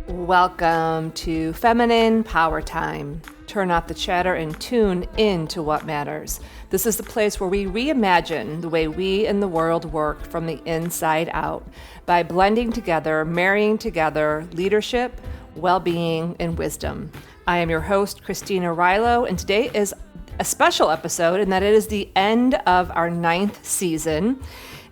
Welcome to Feminine Power Time. Turn off the chatter and tune in to what matters. This is the place where we reimagine the way we and the world work from the inside out by blending together, marrying together leadership, well-being, and wisdom. I am your host, Christina Rilo, and today is a special episode in that it is the end of our 9th season.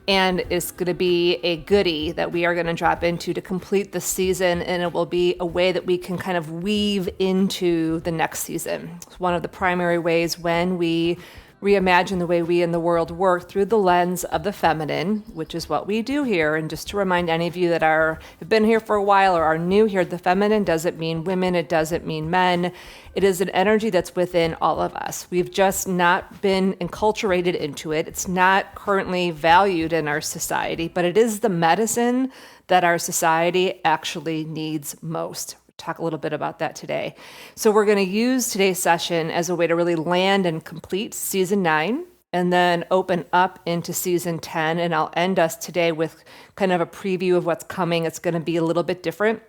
And it's going to be a goodie that we are going to drop into to complete the season, and it will be a way that we can kind of weave into the next season. It's one of the primary ways when we reimagine the way we in the world work through the lens of the feminine, which is what we do here. And just to remind any of you that have been here for a while or are new here, the feminine doesn't mean women, it doesn't mean men. It is an energy that's within all of us. We've just not been enculturated into it. It's not currently valued in our society, but it is the medicine that our society actually needs most. Talk a little bit about that today. So we're going to use today's session as a way to really land and complete season 9 and then open up into season 10. And I'll end us today with kind of a preview of what's coming. It's going to be a little bit different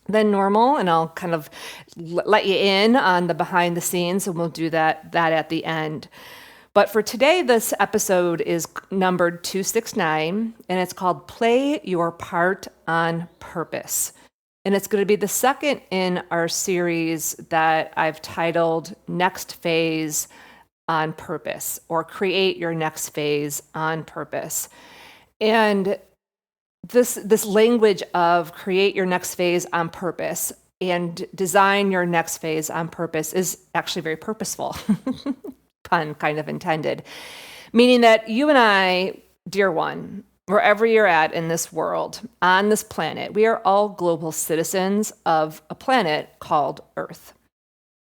than normal, and I'll kind of let you in on the behind the scenes, and we'll do that at the end. But for today, this episode is numbered 269, and it's called Play Your Part on Purpose. And it's going to be the second in our series that I've titled Next Phase on Purpose, or Create Your Next Phase on Purpose. And this language of create your next phase on purpose and design your next phase on purpose is actually very purposeful, pun kind of intended, meaning that you and I, dear one, wherever you're at in this world, on this planet, we are all global citizens of a planet called Earth.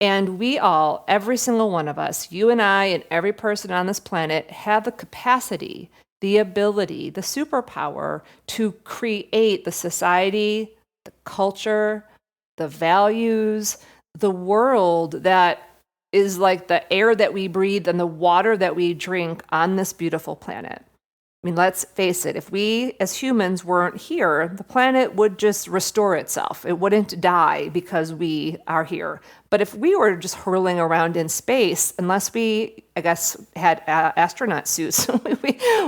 And we all, every single one of us, you and I and every person on this planet, have the capacity, the ability, the superpower to create the society, the culture, the values, the world that is like the air that we breathe and the water that we drink on this beautiful planet. I mean, let's face it, if we as humans weren't here, the planet would just restore itself. It wouldn't die because we are here. But if we were just hurling around in space, unless we, I guess, had astronaut suits,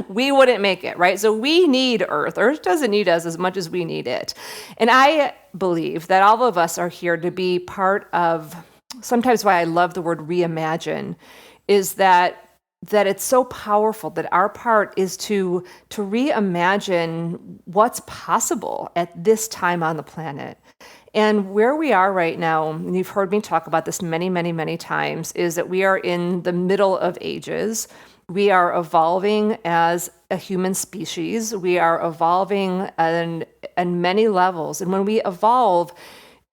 we wouldn't make it, right? So we need Earth. Earth doesn't need us as much as we need it. And I believe that all of us are here to be part of, sometimes why I love the word reimagine, is that it's so powerful that our part is to reimagine what's possible at this time on the planet. And where we are right now, and you've heard me talk about this many, many, many times, is that we are in the middle of ages. We are evolving as a human species. We are evolving on many levels. And when we evolve,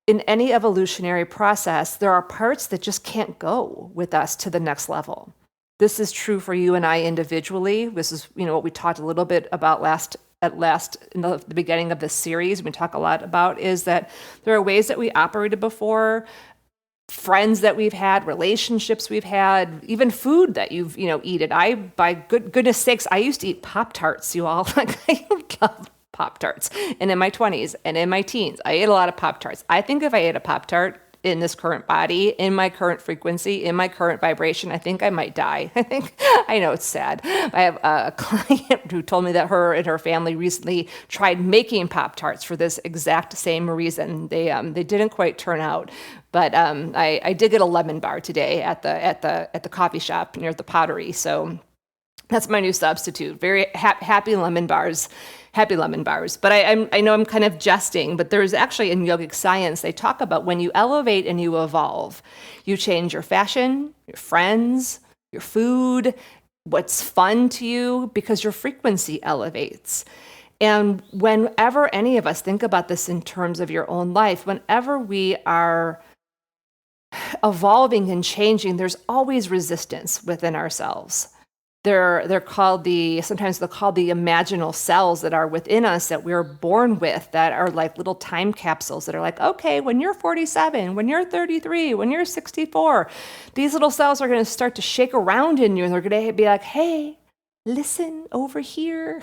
in any evolutionary process, there are parts that just can't go with us to the next level. This is true for you and I individually. This is, what we talked a little bit about in the beginning of this series. We talk a lot about is that there are ways that we operated before, friends that we've had, relationships we've had, even food that you've, eaten. I, by goodness sakes, I used to eat Pop-Tarts, you all. I love Pop-Tarts. And in my 20s and in my teens, I ate a lot of Pop-Tarts. I think if I ate a Pop-Tart in this current body, in my current frequency, in my current vibration, I think I might die. I know it's sad. I have a client who told me that her and her family recently tried making Pop-Tarts for this exact same reason. They didn't quite turn out. But I did get a lemon bar today at the coffee shop near the Pottery. So that's my new substitute. Very happy lemon bars. Happy lemon bars. But I know I'm kind of jesting, but there's actually in yogic science, they talk about when you elevate and you evolve, you change your fashion, your friends, your food, what's fun to you, because your frequency elevates. And whenever any of us think about this in terms of your own life, whenever we are evolving and changing, there's always resistance within ourselves. They're called sometimes they're called the imaginal cells that are within us that we're born with, that are like little time capsules that are like, okay, when you're 47, when you're 33, when you're 64, these little cells are going to start to shake around in you, and they're going to be like, hey, listen over here.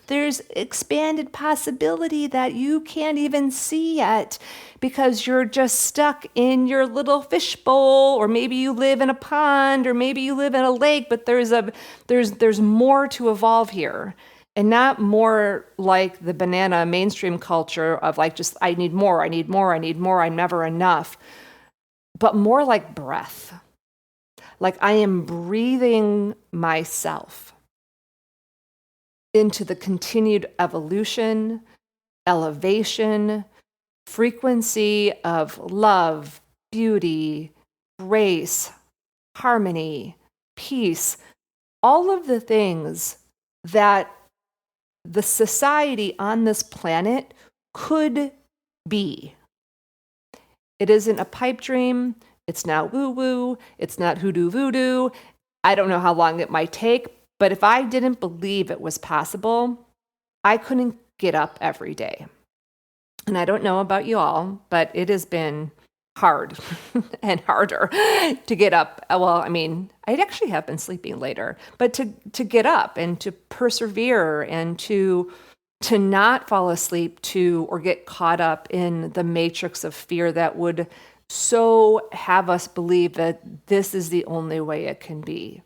There's expanded possibility that you can't even see yet because you're just stuck in your little fishbowl, or maybe you live in a pond, or maybe you live in a lake, but there's more to evolve here. And not more like the banana mainstream culture of like, just, I need more, I need more, I need more, I'm never enough, but more like breath. Like I am breathing myself into the continued evolution, elevation, frequency of love, beauty, grace, harmony, peace, all of the things that the society on this planet could be. It isn't a pipe dream. It's not woo-woo. It's not hoodoo voodoo. I don't know how long it might take, but if I didn't believe it was possible, I couldn't get up every day. And I don't know about you all, but it has been hard and harder to get up. Well, I mean, I actually have been sleeping later, but to get up and to persevere and to not fall asleep or get caught up in the matrix of fear that would so have us believe that this is the only way it can be.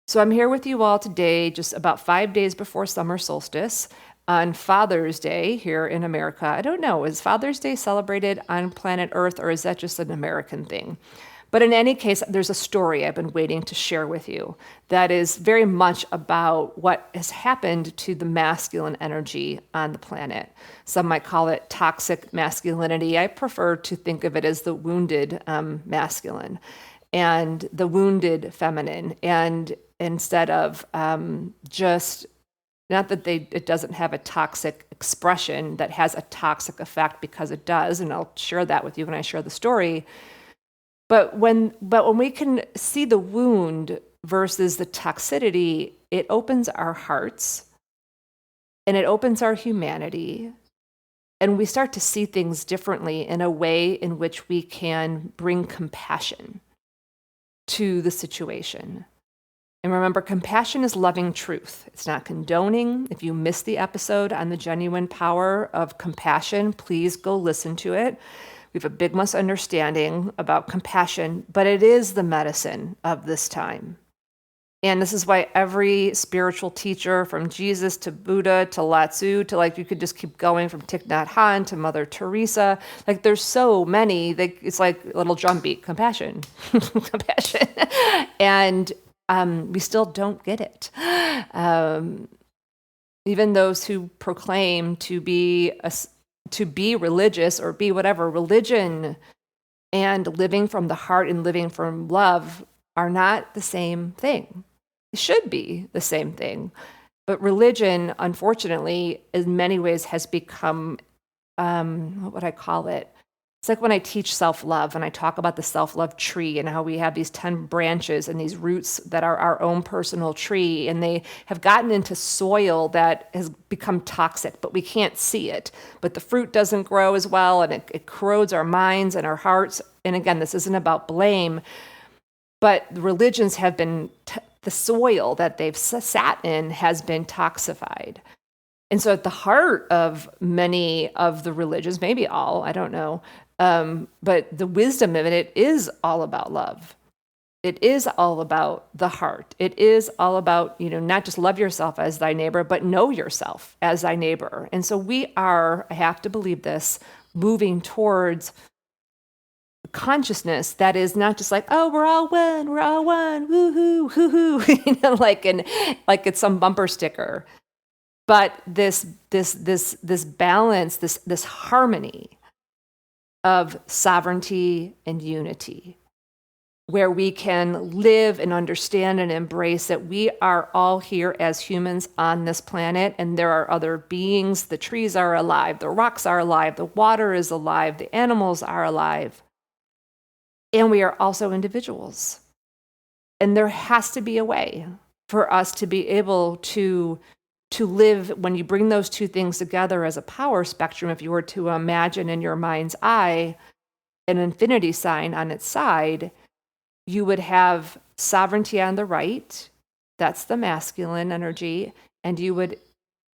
So I'm here with you all today, just about 5 days before summer solstice, on Father's Day here in America. I don't know, is Father's Day celebrated on planet Earth, or is that just an American thing? But in any case, there's a story I've been waiting to share with you that is very much about what has happened to the masculine energy on the planet. Some might call it toxic masculinity. I prefer to think of it as the wounded masculine and the wounded feminine. And instead of just, not that it doesn't have a toxic expression that has a toxic effect, because it does, and I'll share that with you when I share the story. But when we can see the wound versus the toxicity, it opens our hearts and it opens our humanity. And we start to see things differently in a way in which we can bring compassion to the situation. And remember, compassion is loving truth. It's not condoning. If you missed the episode on the genuine power of compassion, please go listen to it. We have a big misunderstanding about compassion, but it is the medicine of this time. And this is why every spiritual teacher, from Jesus to Buddha to Lao Tzu to, like, you could just keep going, from Thich Nhat Hanh to Mother Teresa, like there's so many, it's like a little drum beat, compassion, compassion. And we still don't get it. Even those who proclaim to be religious or be whatever, religion and living from the heart and living from love are not the same thing. It should be the same thing. But religion, unfortunately, in many ways has become, what would I call it? It's like when I teach self-love and I talk about the self-love tree and how we have these 10 branches and these roots that are our own personal tree, and they have gotten into soil that has become toxic, but we can't see it. But the fruit doesn't grow as well, and it corrodes our minds and our hearts. And again, this isn't about blame, but religions have been, the soil that they've sat in has been toxified. And so at the heart of many of the religions, maybe all, I don't know, but the wisdom of it is all about love. It is all about the heart. It is all about, not just love yourself as thy neighbor, but know yourself as thy neighbor. And so we are, I have to believe this, moving towards consciousness that is not just like, oh, we're all one, woohoo, hoo-hoo, like it's some bumper sticker. But this balance, this harmony of sovereignty and unity, where we can live and understand and embrace that we are all here as humans on this planet, and there are other beings. The trees are alive, the rocks are alive, the water is alive, the animals are alive, and we are also individuals. And there has to be a way for us to be able to live, when you bring those two things together as a power spectrum. If you were to imagine in your mind's eye an infinity sign on its side, you would have sovereignty on the right That's the masculine energy. And you would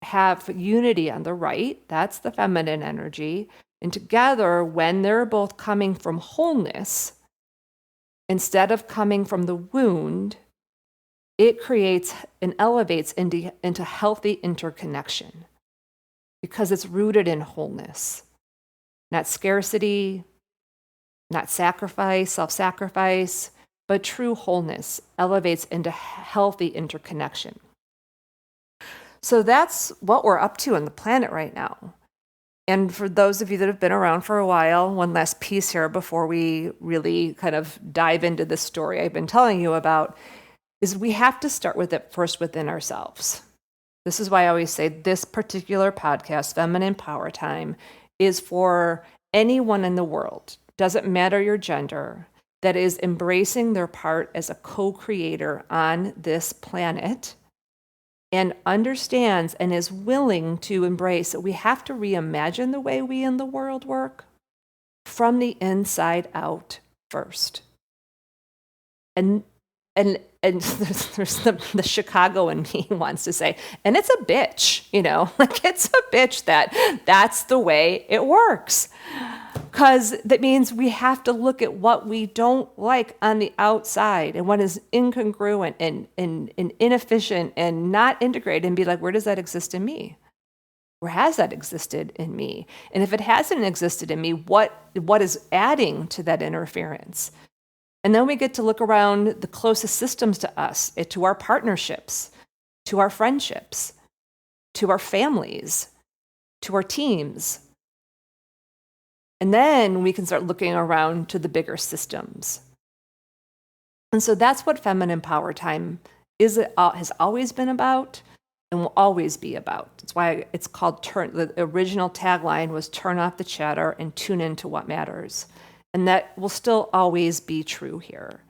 have unity on the right. That's the feminine energy. And together, when they're both coming from wholeness, instead of coming from the wound, it creates and elevates into healthy interconnection because it's rooted in wholeness, not scarcity, not sacrifice, self-sacrifice, but true wholeness elevates into healthy interconnection. So that's what we're up to on the planet right now. And for those of you that have been around for a while, one last piece here before we really kind of dive into this story I've been telling you about is we have to start with it first within ourselves. This is why I always say this particular podcast, Feminine Power Time, is for anyone in the world, doesn't matter your gender, that is embracing their part as a co-creator on this planet and understands and is willing to embrace that we have to reimagine the way we in the world work from the inside out first. And there's the Chicago in me wants to say, and it's a bitch, like it's a bitch that's the way it works. Because that means we have to look at what we don't like on the outside and what is incongruent and inefficient and not integrated and be like, where does that exist in me? Where has that existed in me? And if it hasn't existed in me, what is adding to that interference? And then we get to look around the closest systems to us, to our partnerships, to our friendships, to our families, to our teams. And then we can start looking around to the bigger systems. And so that's what Feminine Power Time has always been about and will always be about. That's why it's called the original tagline was turn off the chatter and tune into what matters. And that will still always be true here.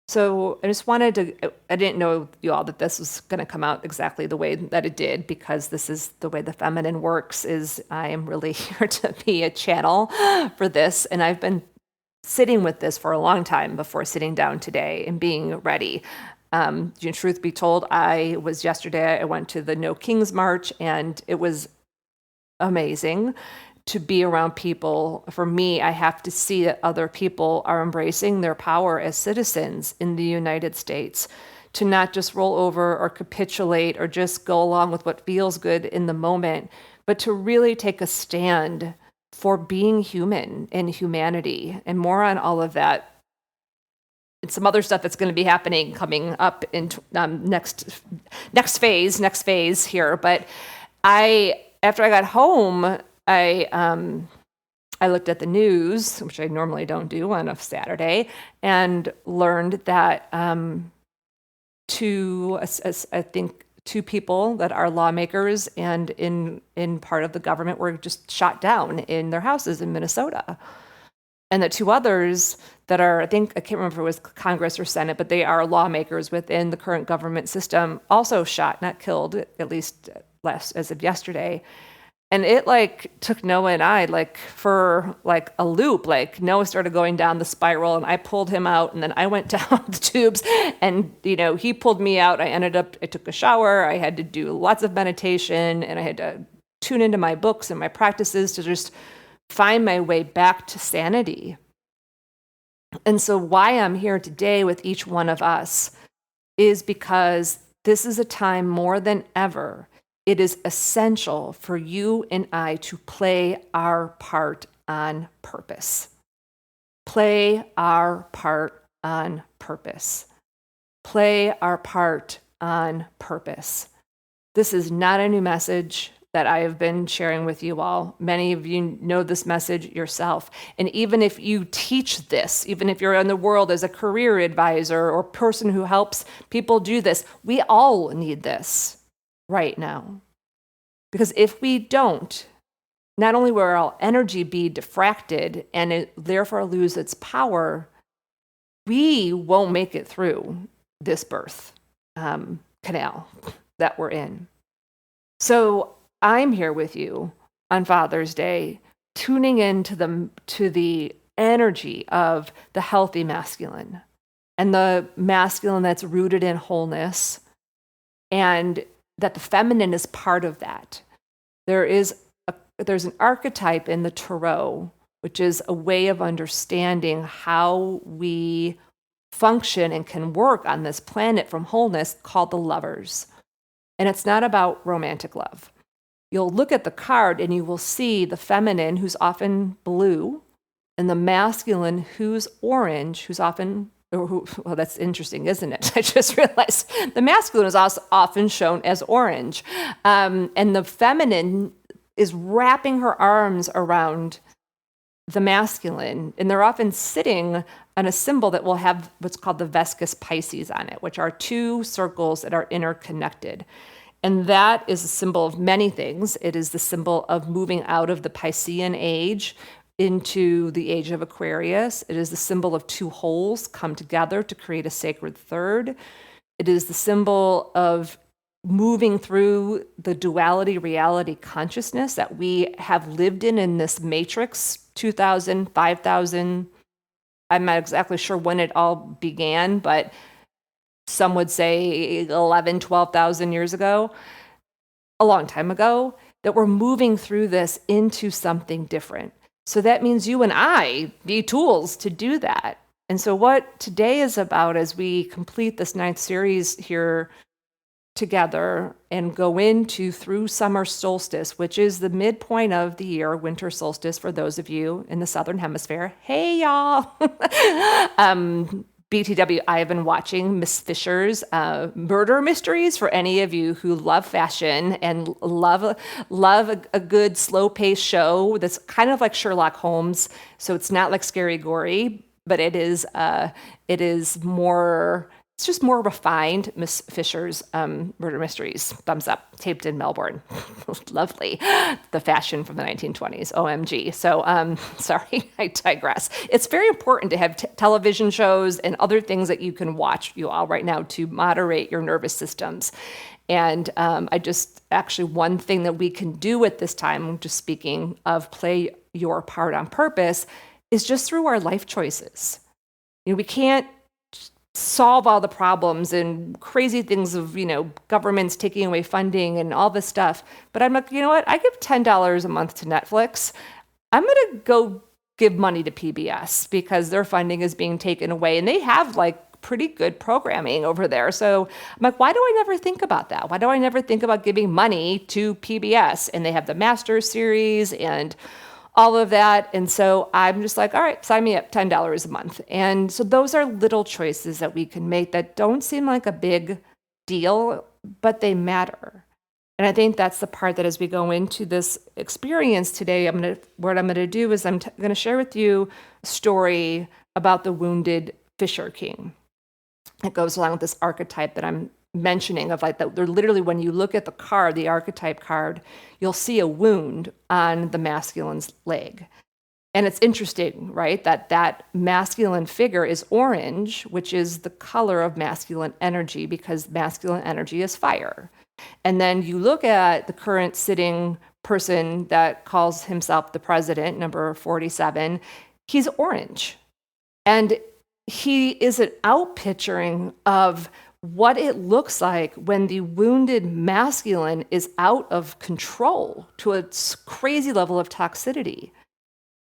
So I just wanted to, I didn't know you all that this was going to come out exactly the way that it did, because this is the way the feminine works, is I am really here to be a channel for this. And I've been sitting with this for a long time before sitting down today and being ready. Truth be told, I went to the No Kings March, and it was amazing to be around people. For me, I have to see that other people are embracing their power as citizens in the United States, to not just roll over or capitulate or just go along with what feels good in the moment, but to really take a stand for being human and humanity. And more on all of that and some other stuff that's going to be happening coming up in next phase here. But after I got home, I looked at the news, which I normally don't do on a Saturday, and learned that I think two people that are lawmakers and in part of the government were just shot down in their houses in Minnesota. And the two others that are, I can't remember if it was Congress or Senate, but they are lawmakers within the current government system, also shot, not killed, at least last as of yesterday. And it took Noah and I for a loop. Noah started going down the spiral and I pulled him out, and then I went down the tubes and, he pulled me out. I took a shower. I had to do lots of meditation, and I had to tune into my books and my practices to just find my way back to sanity. And so why I'm here today with each one of us is because this is a time more than ever. It is essential for you and I to play our part on purpose. Play our part on purpose. Play our part on purpose. This is not a new message that I have been sharing with you all. Many of you know this message yourself. And even if you teach this, even if you're in the world as a career advisor or person who helps people do this, we all need this right now. Because if we don't, not only will our energy be diffracted and it therefore lose its power, we won't make it through this birth canal that we're in. So I'm here with you on Father's Day, tuning into the energy of the healthy masculine and the masculine that's rooted in wholeness, and that the feminine is part of that. There's an archetype in the Tarot, which is a way of understanding how we function and can work on this planet from wholeness, called the Lovers. And it's not about romantic love. You'll look at the card and you will see the feminine, who's often blue, and the masculine, who's orange, who's often, well, that's interesting, isn't it? I just realized the masculine is also often shown as orange. And the feminine is wrapping her arms around the masculine, and they're often sitting on a symbol that will have what's called the Vescus Pisces on it, which are two circles that are interconnected. And that is a symbol of many things. It is the symbol of moving out of the Piscean age into the age of Aquarius. It is the symbol of two wholes come together to create a sacred third. It is the symbol of moving through the duality reality consciousness that we have lived in this matrix, 2,000, 5,000. I'm not exactly sure when it all began, but some would say 11, 12,000 years ago, a long time ago, that we're moving through this into something different. So that means you and I need tools to do that. And so what today is about, as we complete this 9th series here together and go into through summer solstice, which is the midpoint of the year, winter solstice for those of you in the Southern Hemisphere. Hey, y'all. BTW, I have been watching Miss Fisher's Murder Mysteries for any of you who love fashion and love a good slow-paced show that's kind of like Sherlock Holmes. So it's not like scary gory, but it is more. It's just more refined. Miss Fisher's Murder Mysteries, thumbs up, taped in Melbourne. Lovely. The fashion from the 1920s, OMG. So sorry, I digress. It's very important to have television shows and other things that you can watch, you all, right now, to moderate your nervous systems. And one thing that we can do at this time, just speaking of play your part on purpose, is just through our life choices. We can't solve all the problems and crazy things of, governments taking away funding and all this stuff. But I'm like, you know what? I give $10 a month to Netflix. I'm going to go give money to PBS because their funding is being taken away. And they have pretty good programming over there. So I'm like, why do I never think about that? Why do I never think about giving money to PBS? And they have the Masters series and all of that. And so I'm just like, all right, sign me up, $10 a month. And so those are little choices that we can make that don't seem like a big deal, but they matter. And I think that's the part that as we go into this experience today, what I'm going to do is I'm going to share with you a story about the wounded Fisher King. It goes along with this archetype that I'm mentioning of they're literally, when you look at the card, the archetype card, you'll see a wound on the masculine's leg. And it's interesting, right? That masculine figure is orange, which is the color of masculine energy, because masculine energy is fire. And then you look at the current sitting person that calls himself the president, number 47, he's orange. And he is an outpicturing of what it looks like when the wounded masculine is out of control to a crazy level of toxicity.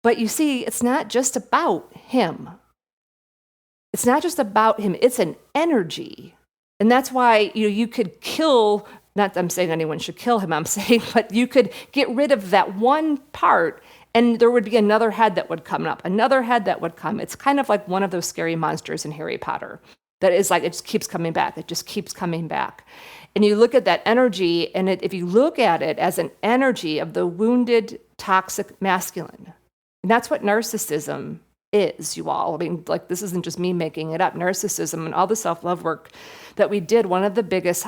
But you see, it's not just about him. It's not just about him. It's an energy. And that's why you could kill, not that I'm saying anyone should kill him, I'm saying, but you could get rid of that one part and there would be another head that would come up, another head that would come. It's kind of like one of those scary monsters in Harry Potter. That is it just keeps coming back. It just keeps coming back. And you look at that energy, and if you look at it as an energy of the wounded, toxic masculine, and that's what narcissism is, you all. This isn't just me making it up. Narcissism and all the self-love work that we did, one of the biggest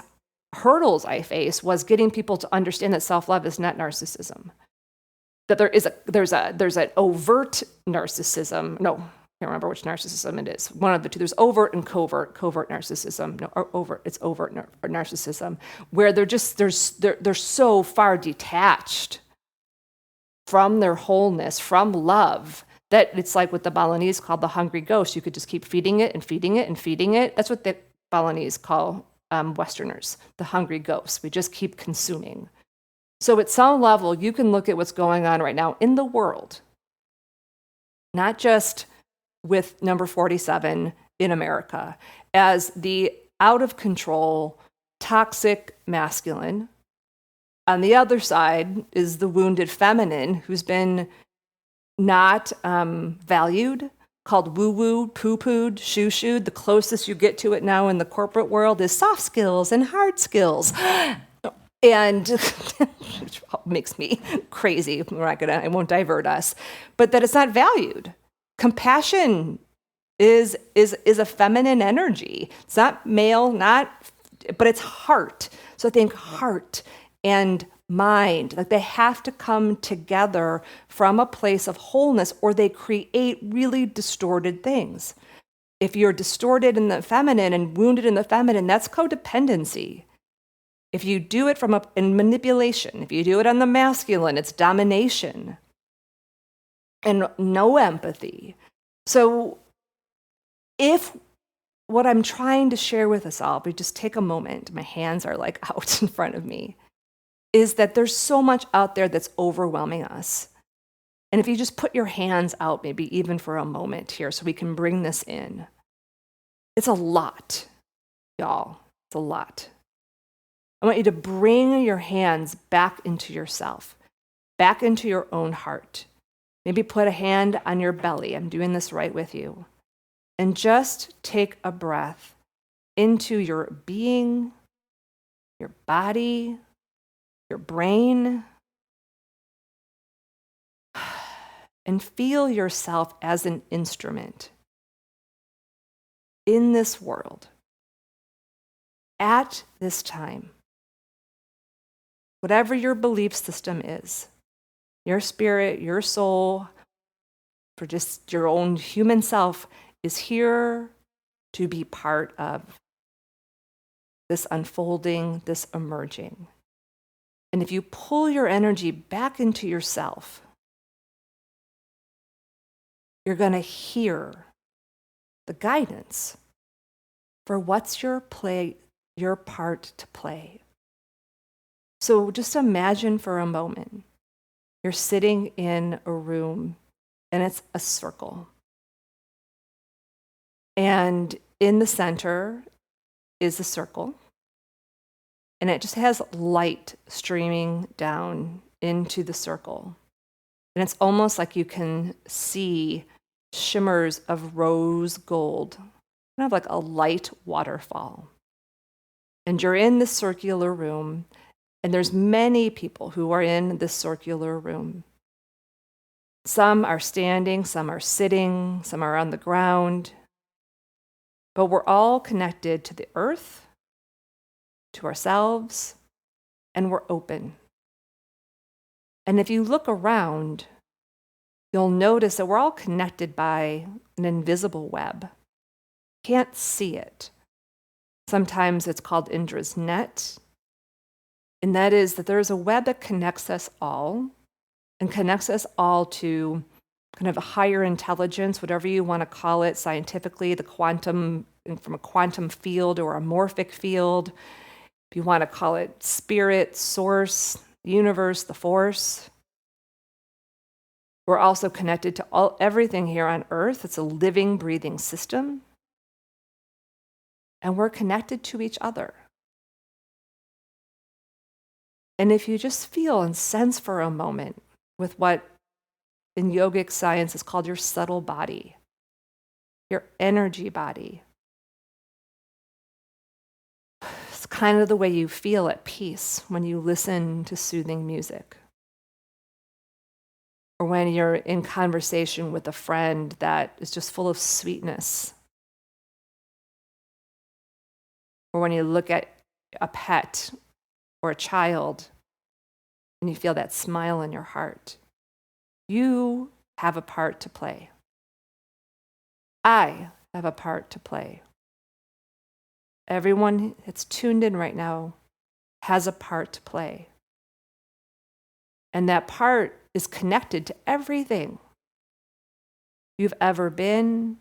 hurdles I faced was getting people to understand that self-love is not narcissism. That there's an overt narcissism. No, I can't remember which narcissism it is. One of the two. There's overt and covert narcissism. No, or overt. It's overt narcissism, where they're so far detached from their wholeness, from love, that it's like what the Balinese called the hungry ghost. You could just keep feeding it and feeding it and feeding it. That's what the Balinese call Westerners, the hungry ghosts. We just keep consuming. So at some level, you can look at what's going on right now in the world, not just with number 47 in America, as the out of control, toxic masculine. On the other side is the wounded feminine who's been not valued, called woo-woo, poo-pooed, shoo-shooed. The closest you get to it now in the corporate world is soft skills and hard skills. And which makes me crazy. I won't divert us, but that it's not valued. Compassion is a feminine energy. It's not male, but it's heart. So I think heart and mind, like they have to come together from a place of wholeness, or they create really distorted things. If you're distorted in the feminine and wounded in the feminine, that's codependency. If you do it in manipulation, if you do it on the masculine, it's domination and no empathy. So if what I'm trying to share with us all, but just take a moment, my hands are like out in front of me, is that there's so much out there that's overwhelming us. And if you just put your hands out, maybe even for a moment here, so we can bring this in. It's a lot, y'all. It's a lot. I want you to bring your hands back into yourself, back into your own heart. Maybe put a hand on your belly. I'm doing this right with you. And just take a breath into your being, your body, your brain, and feel yourself as an instrument in this world at this time. Whatever your belief system is, your spirit, your soul, for just your own human self, is here to be part of this unfolding, this emerging. And if you pull your energy back into yourself, you're going to hear the guidance for what's your part to play. So just imagine for a moment, you're sitting in a room and it's a circle. And in the center is a circle. And it just has light streaming down into the circle. And it's almost like you can see shimmers of rose gold, kind of like a light waterfall. And you're in this circular room, and there's many people who are in this circular room. Some are standing, some are sitting, some are on the ground. But we're all connected to the earth, to ourselves, and we're open. And if you look around, you'll notice that we're all connected by an invisible web. Can't see it. Sometimes it's called Indra's net. And that is that there's a web that connects us all and connects us all to kind of a higher intelligence, whatever you want to call it scientifically, the quantum, from a quantum field or a morphic field. If you want to call it spirit, source, universe, the force. We're also connected to everything here on Earth. It's a living, breathing system. And we're connected to each other. And if you just feel and sense for a moment with what in yogic science is called your subtle body, your energy body, it's kind of the way you feel at peace when you listen to soothing music. Or when you're in conversation with a friend that is just full of sweetness. Or when you look at a pet or a child and you feel that smile in your heart. You have a part to play. I have a part to play. Everyone that's tuned in right now has a part to play. And that part is connected to everything you've ever been,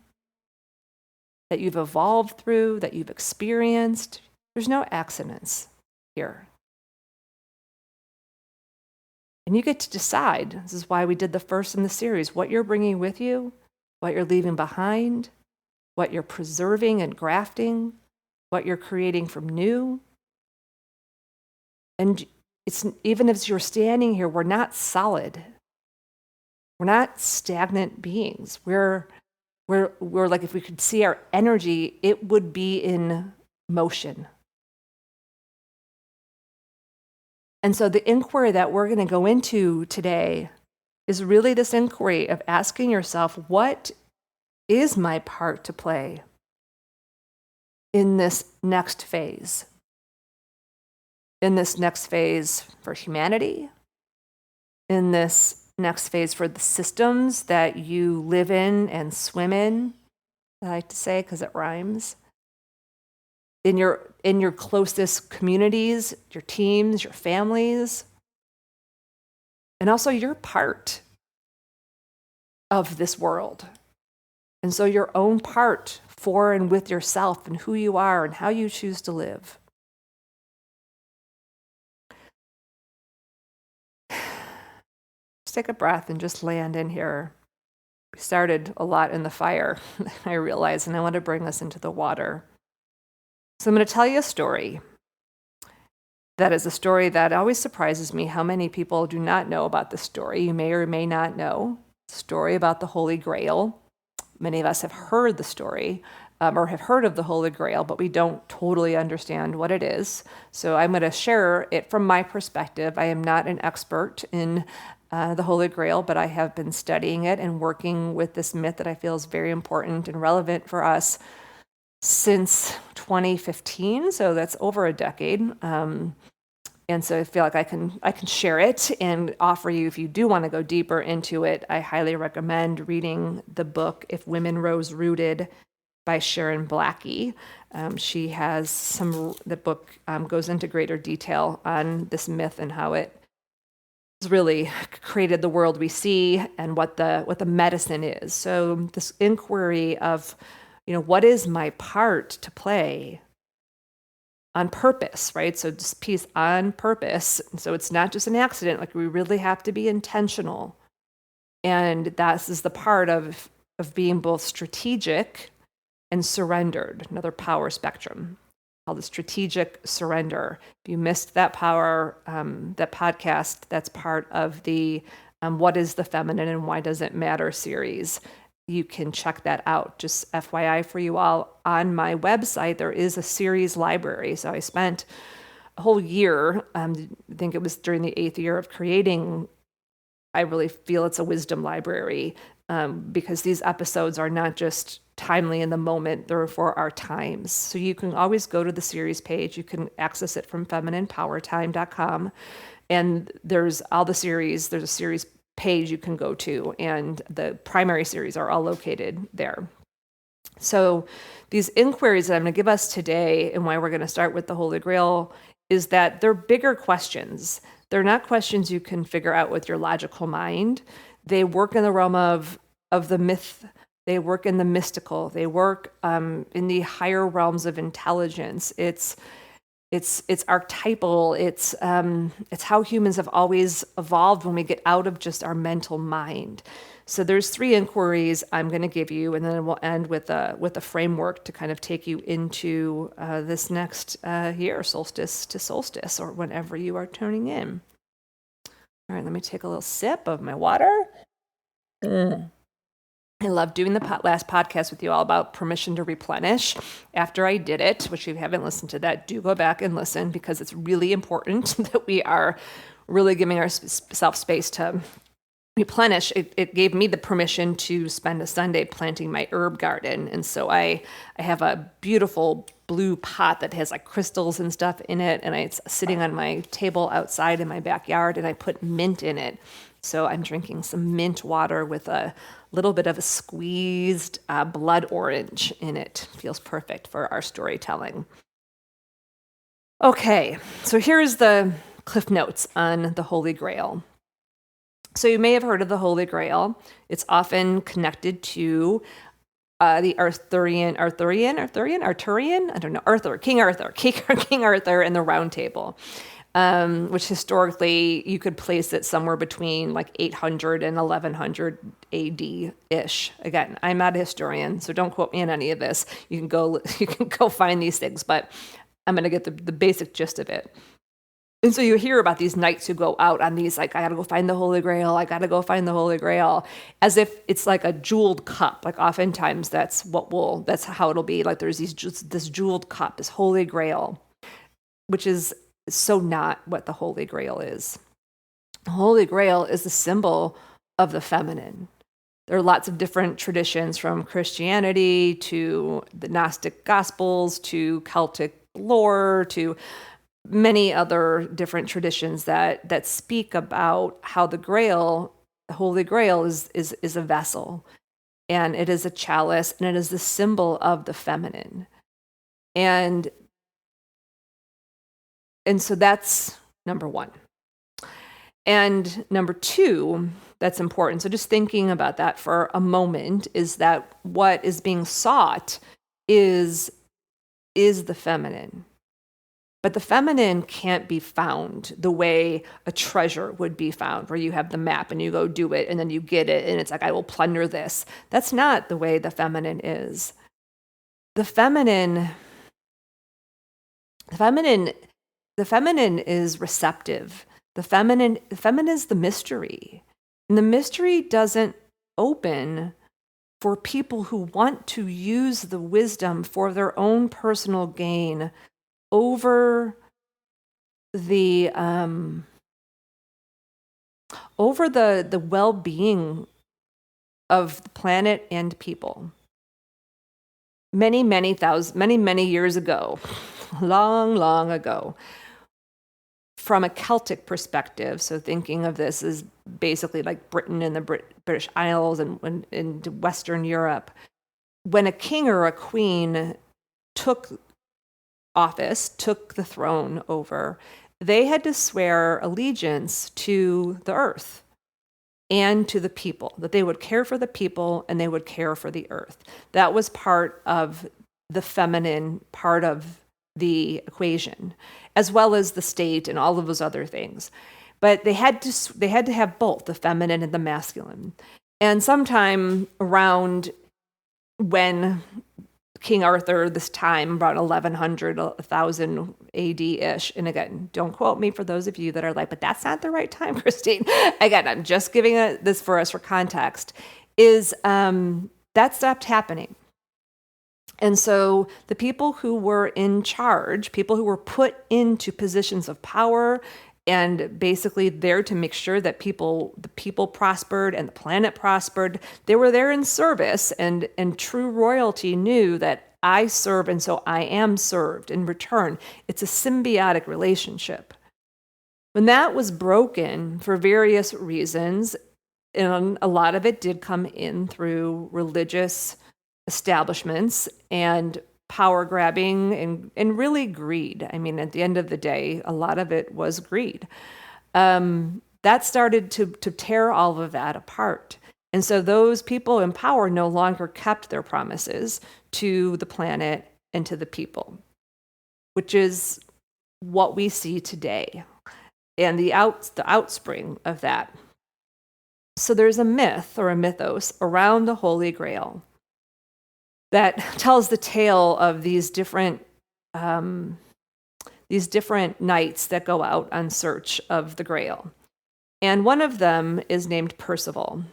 that you've evolved through, that you've experienced. There's no accidents here. And you get to decide, this is why we did the first in the series, what you're bringing with you, what you're leaving behind, what you're preserving and grafting, what you're creating from new. And it's even as you're standing here, we're not solid. We're not stagnant beings. We're like, if we could see our energy, it would be in motion. And so the inquiry that we're going to go into today is really this inquiry of asking yourself, what is my part to play in this next phase? In this next phase for humanity? In this next phase for the systems that you live in and swim in? I like to say because it rhymes. In your closest communities, your teams, your families, and also your part of this world. And so your own part for and with yourself and who you are and how you choose to live. Just take a breath and just land in here. We started a lot in the fire, I realize, and I want to bring us into the water. So I'm going to tell you a story. That is a story that always surprises me how many people do not know about this story. You may or may not know. It's a story about the Holy Grail. Many of us have heard the story or have heard of the Holy Grail, but we don't totally understand what it is. So I'm going to share it from my perspective. I am not an expert in the Holy Grail, but I have been studying it and working with this myth that I feel is very important and relevant for us since 2015, so that's over a decade. And so I feel like I can share it and offer you, if you do want to go deeper into it, I highly recommend reading the book If Women Rose Rooted by Sharon Blackie. She has the book goes into greater detail on this myth and how it has really created the world we see and what the medicine is. So this inquiry of, what is my part to play on purpose, right? So this piece on purpose. So it's not just an accident. Like, we really have to be intentional. And that is the part of being both strategic and surrendered, another power spectrum called the strategic surrender. If you missed that power, that podcast, that's part of the What is the Feminine and Why Does It Matter series. You can check that out. Just FYI for you all, on my website, there is a series library. So I spent a whole year, I think it was during the 8th year of creating, I really feel it's a wisdom library because these episodes are not just timely in the moment, they're for our times. So you can always go to the series page. You can access it from femininepowertime.com. And there's all the series, there's a series page you can go to, and the primary series are all located there. So these inquiries that I'm going to give us today, and why we're going to start with the Holy Grail, is that they're bigger questions. They're not questions you can figure out with your logical mind. They work in the realm of the myth. They work in the mystical. They work in the higher realms of intelligence. It's archetypal. It's how humans have always evolved when we get out of just our mental mind. So there's 3 inquiries I'm going to give you, and then we'll end with a framework to kind of take you into this next year, solstice to solstice, or whenever you are tuning in. All right, let me take a little sip of my water. I love doing the last podcast with you all about permission to replenish. After I did it, which if you haven't listened to that, do go back and listen, because it's really important that we are really giving ourselves space to replenish. It gave me the permission to spend a Sunday planting my herb garden. And so I have a beautiful blue pot that has like crystals and stuff in it. And it's sitting on my table outside in my backyard, and I put mint in it. So I'm drinking some mint water with a little bit of a squeezed blood orange in it. Feels perfect for our storytelling. Okay, so here's the Cliff Notes on the Holy Grail. So you may have heard of the Holy Grail. It's often connected to the Arthurian, I don't know, King Arthur and the Round Table, which historically you could place it somewhere between like 800 and 1100 AD-ish. Again, I'm not a historian, so don't quote me on any of this. You can go find these things, but I'm going to get the basic gist of it. And so you hear about these knights who go out on these, like, I gotta go find the Holy Grail, as if it's like a jeweled cup. Like oftentimes that's how it'll be. Like there's this jeweled cup, this Holy Grail, which is so not what the Holy Grail is. The Holy Grail is the symbol of the feminine. There are lots of different traditions, from Christianity to the Gnostic Gospels to Celtic lore to many other different traditions that speak about how the Holy Grail is a vessel, and it is a chalice, and it is the symbol of the feminine. And so that's number one. And number two, that's important. So just thinking about that for a moment, is that what is being sought is the feminine. But the feminine can't be found the way a treasure would be found, where you have the map and you go do it and then you get it and it's like, I will plunder this. That's not the way the feminine is. The feminine is receptive. The feminine is the mystery. And the mystery doesn't open for people who want to use the wisdom for their own personal gain over the well-being of the planet and people. Many years ago, long ago, from a Celtic perspective, so thinking of this as basically like Britain and the British Isles and in Western Europe, when a king or a queen took the throne over, they had to swear allegiance to the earth and to the people, that they would care for the people and they would care for the earth. That was part of the feminine part of the equation, as well as the state and all of those other things. But they had to have both the feminine and the masculine. And sometime around when King Arthur, this time about 1100, 1000 AD-ish. And again, don't quote me for those of you that are like, but that's not the right time, Christine. Again, I'm just giving this for us for context, is that stopped happening. And so the people who were in charge, people who were put into positions of power and basically there to make sure that the people prospered and the planet prospered, they were there in service, and true royalty knew that I serve and so I am served in return. It's a symbiotic relationship. When that was broken for various reasons, and a lot of it did come in through religious establishments and power grabbing and really greed. I mean, at the end of the day, a lot of it was greed. That started to tear all of that apart. And so those people in power no longer kept their promises to the planet and to the people, which is what we see today and the outspring of that. So there's a myth or a mythos around the Holy Grail that tells the tale of these different knights that go out on search of the Grail. And one of them is named Percival.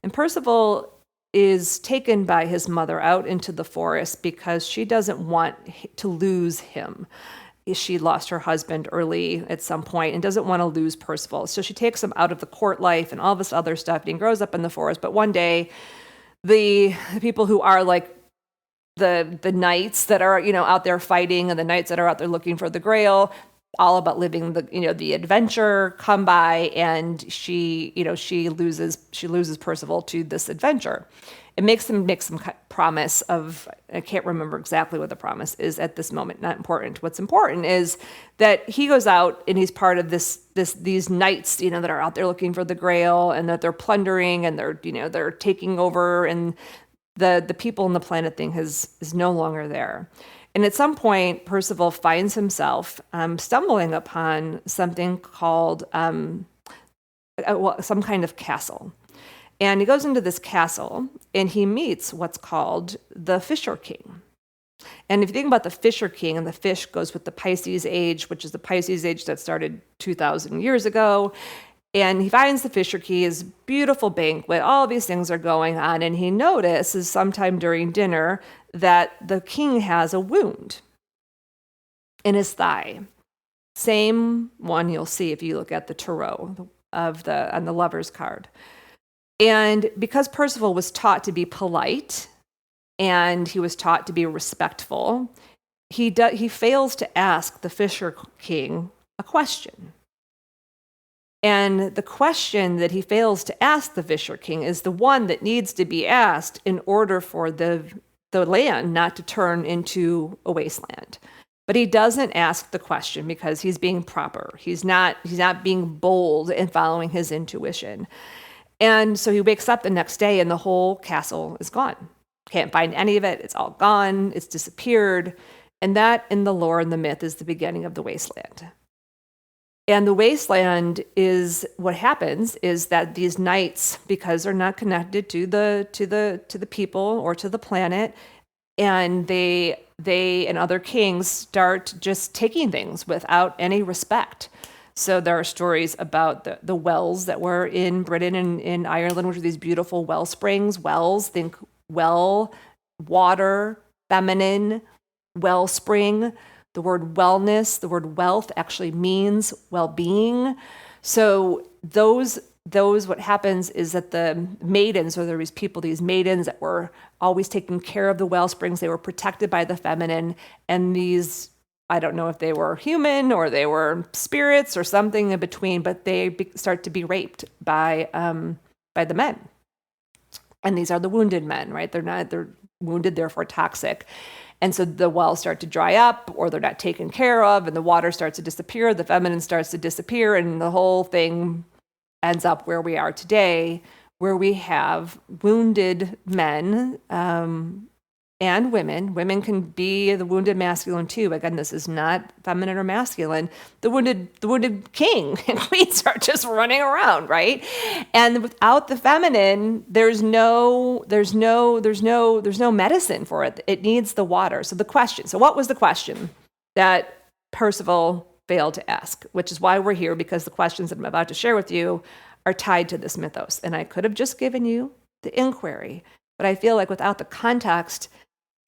And Percival is taken by his mother out into the forest because she doesn't want to lose him. She lost her husband early at some point and doesn't want to lose Percival. So she takes him out of the court life and all this other stuff, and he grows up in the forest. But one day, the people who are like the knights that are, out there fighting, and the knights that are out there looking for the Grail, all about living the adventure, come by, and she loses Percival to this adventure. It makes them make some promise of, I can't remember exactly what the promise is at this moment, not important. What's important is that he goes out and he's part of these knights, that are out there looking for the Grail, and that they're plundering and they're taking over, and The people in the planet thing is no longer there. And at some point, Percival finds himself stumbling upon something called some kind of castle. And he goes into this castle and he meets what's called the Fisher King. And if you think about the Fisher King, and the fish goes with the Pisces age, which is the Pisces age that started 2,000 years ago. And he finds the Fisher King, his beautiful banquet, all these things are going on. And he notices sometime during dinner that the king has a wound in his thigh. Same one you'll see if you look at the tarot on the lover's card. And because Percival was taught to be polite and he was taught to be respectful, he fails to ask the Fisher King a question. And the question that he fails to ask the Fisher King is the one that needs to be asked in order for the land not to turn into a wasteland. But he doesn't ask the question because he's being proper. He's not being bold and following his intuition. And so he wakes up the next day and the whole castle is gone. Can't find any of it. It's all gone. It's disappeared. And that, in the lore and the myth, is the beginning of the wasteland. And the wasteland is what happens is that these knights, because they're not connected to the people or to the planet, and they and other kings start just taking things without any respect. So there are stories about the wells that were in Britain and in Ireland, which are these beautiful well springs. Wells, think well, water, feminine, wellspring. The word wellness, the word wealth actually means well-being. So those what happens is that the maidens, so there was people, these maidens that were always taking care of the well springs, they were protected by the feminine, and these, I don't know if they were human or they were spirits or something in between, but they start to be raped by the men. And these are the wounded men, right? They're wounded, therefore toxic. And so the wells start to dry up, or they're not taken care of, and the water starts to disappear, the feminine starts to disappear, and the whole thing ends up where we are today, where we have wounded men and women. Women can be the wounded masculine too. Again, this is not feminine or masculine. The wounded king and queens are just running around, right? And without the feminine, there's no medicine for it. It needs the water. So what was the question that Percival failed to ask? Which is why we're here, because the questions that I'm about to share with you are tied to this mythos. And I could have just given you the inquiry, but I feel like without the context,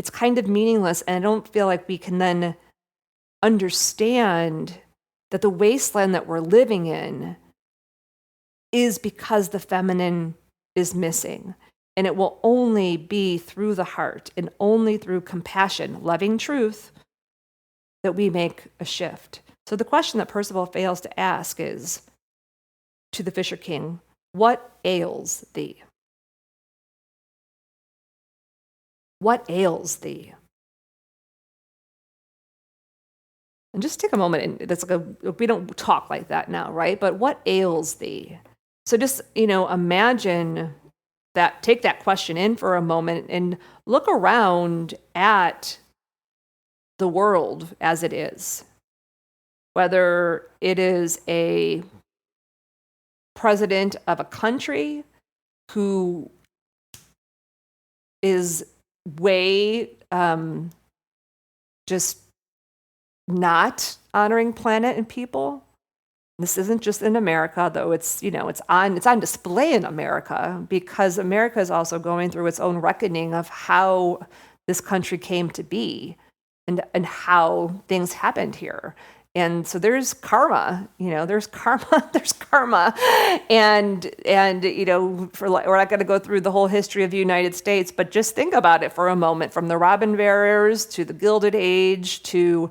it's kind of meaningless, and I don't feel like we can then understand that the wasteland that we're living in is because the feminine is missing. And it will only be through the heart and only through compassion, loving truth, that we make a shift. So the question that Percival fails to ask is, to the Fisher King, what ails thee? What ails thee? And just take a moment, and that's we don't talk like that now, right? But what ails thee? So just, imagine that, take that question in for a moment and look around at the world as it is. Whether it is a president of a country who is way just not honoring planet and people. This isn't just in America, though it's on display in America, because America is also going through its own reckoning of how this country came to be and how things happened here. And so there's karma, there's karma. And we're not going to go through the whole history of the United States, but just think about it for a moment, from the Robin Bearers to the Gilded Age to,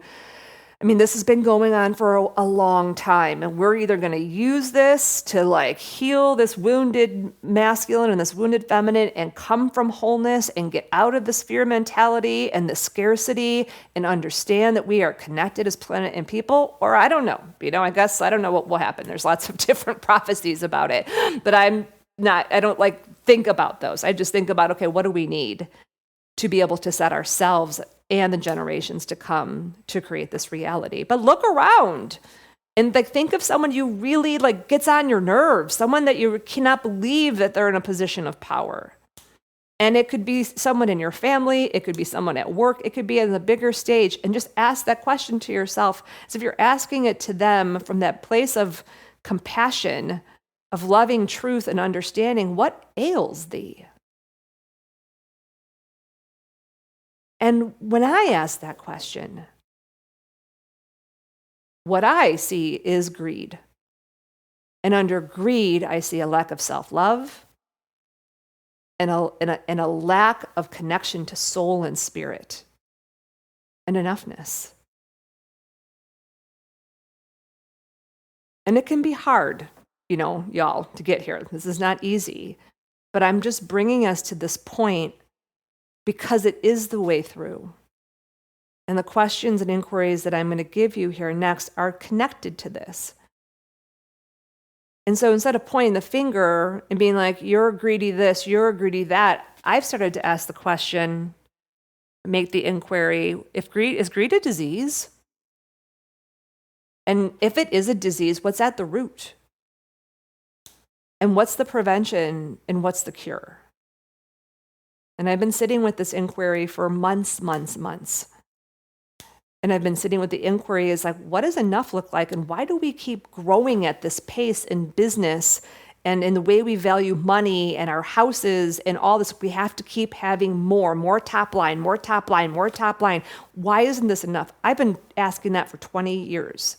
this has been going on for a long time. And we're either going to use this to heal this wounded masculine and this wounded feminine and come from wholeness and get out of this fear mentality and the scarcity and understand that we are connected as planet and people, or I don't know. I guess I don't know what will happen. There's lots of different prophecies about it. But I'm I don't like think about those. I just think about, okay, what do we need to be able to set ourselves and the generations to come to create this reality? But look around and like think of someone you really like gets on your nerves, someone that you cannot believe that they're in a position of power. And it could be someone in your family, it could be someone at work, it could be on the bigger stage, and just ask that question to yourself. As if you're asking it to them from that place of compassion, of loving truth and understanding, what ails thee? And when I ask that question, what I see is greed. And under greed, I see a lack of self-love and a lack of connection to soul and spirit and enoughness. And it can be hard, y'all, to get here. This is not easy. But I'm just bringing us to this point because it is the way through. And the questions and inquiries that I'm going to give you here next are connected to this. And so instead of pointing the finger and being like, you're greedy this, you're greedy that, I've started to ask the question, make the inquiry, is greed a disease? And if it is a disease, what's at the root? And what's the prevention and what's the cure? And I've been sitting with this inquiry for months. And I've been sitting with the inquiry is like, what does enough look like? And why do we keep growing at this pace in business and in the way we value money and our houses and all this? We have to keep having more top line. Why isn't this enough? I've been asking that for 20 years.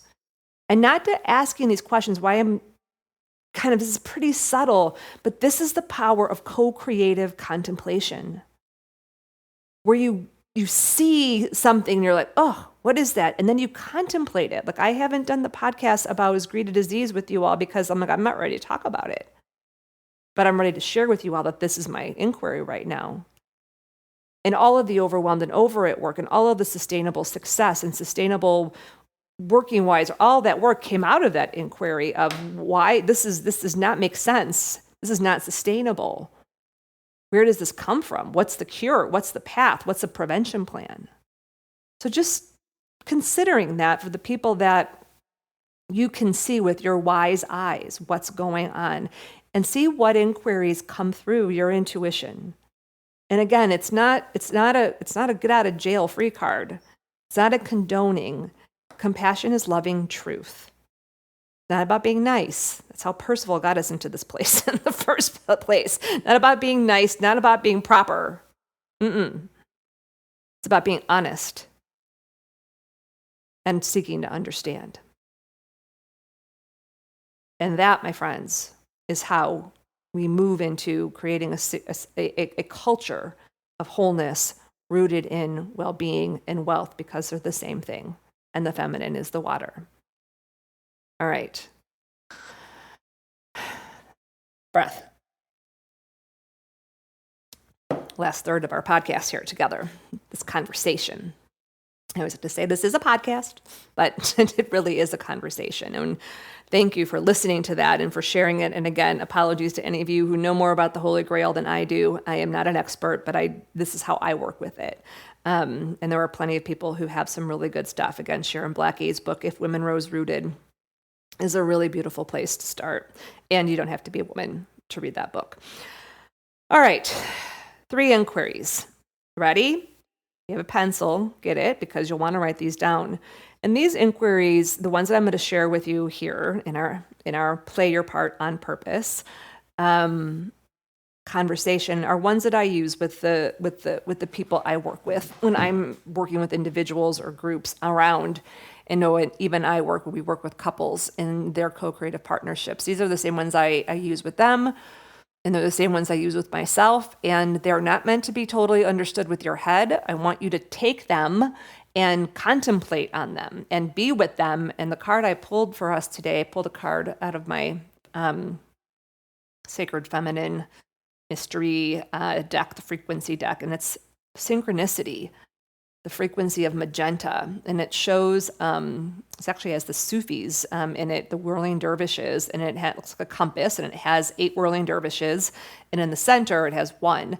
And not to asking these questions, why I'm this is pretty subtle, but this is the power of co-creative contemplation, where you see something and you're like, oh, what is that? And then you contemplate it. Like, I haven't done the podcast about is greed a disease with you all because I'm not ready to talk about it. But I'm ready to share with you all that this is my inquiry right now. And all of the overwhelmed and over at work and all of the sustainable success and sustainable working wise, all that work came out of that inquiry of why this does not make sense. This is not sustainable. Where does this come from? What's the cure? What's the path? What's the prevention plan? So just considering that for the people that you can see with your wise eyes, what's going on, and see what inquiries come through your intuition. And again, it's not a get out of jail free card. It's not a condoning. Compassion is loving truth. Not about being nice. That's how Percival got us into this place in the first place. Not about being nice, not about being proper. It's about being honest and seeking to understand. And that, my friends, is how we move into creating a culture of wholeness rooted in well-being and wealth, because they're the same thing. And the feminine is the water. All right. Breath. Last third of our podcast here together, this conversation. I always have to say this is a podcast, but it really is a conversation. And thank you for listening to that and for sharing it. And again, apologies to any of you who know more about the Holy Grail than I do. I am not an expert, but this is how I work with it. And there are plenty of people who have some really good stuff. Again, Sharon Blackie's book, If Women Rose Rooted, is a really beautiful place to start. And you don't have to be a woman to read that book. All right, 3 inquiries. Ready? You have a pencil, get it, because you'll want to write these down. And these inquiries, the ones that I'm going to share with you here in our play your part on purpose conversation, are ones that I use with the people I work with when I'm working with individuals or groups around. And even we work with couples in their co-creative partnerships. These are the same ones I use with them. And they're the same ones I use with myself, and they're not meant to be totally understood with your head. I want you to take them and contemplate on them and be with them. And the card I pulled for us today, I pulled a card out of my Sacred Feminine Mystery deck, the Frequency deck, and it's synchronicity. the frequency of magenta, and it shows, it's actually has the Sufis in it, the whirling dervishes, and it looks like a compass, and it has 8 whirling dervishes, and in the center it has 1.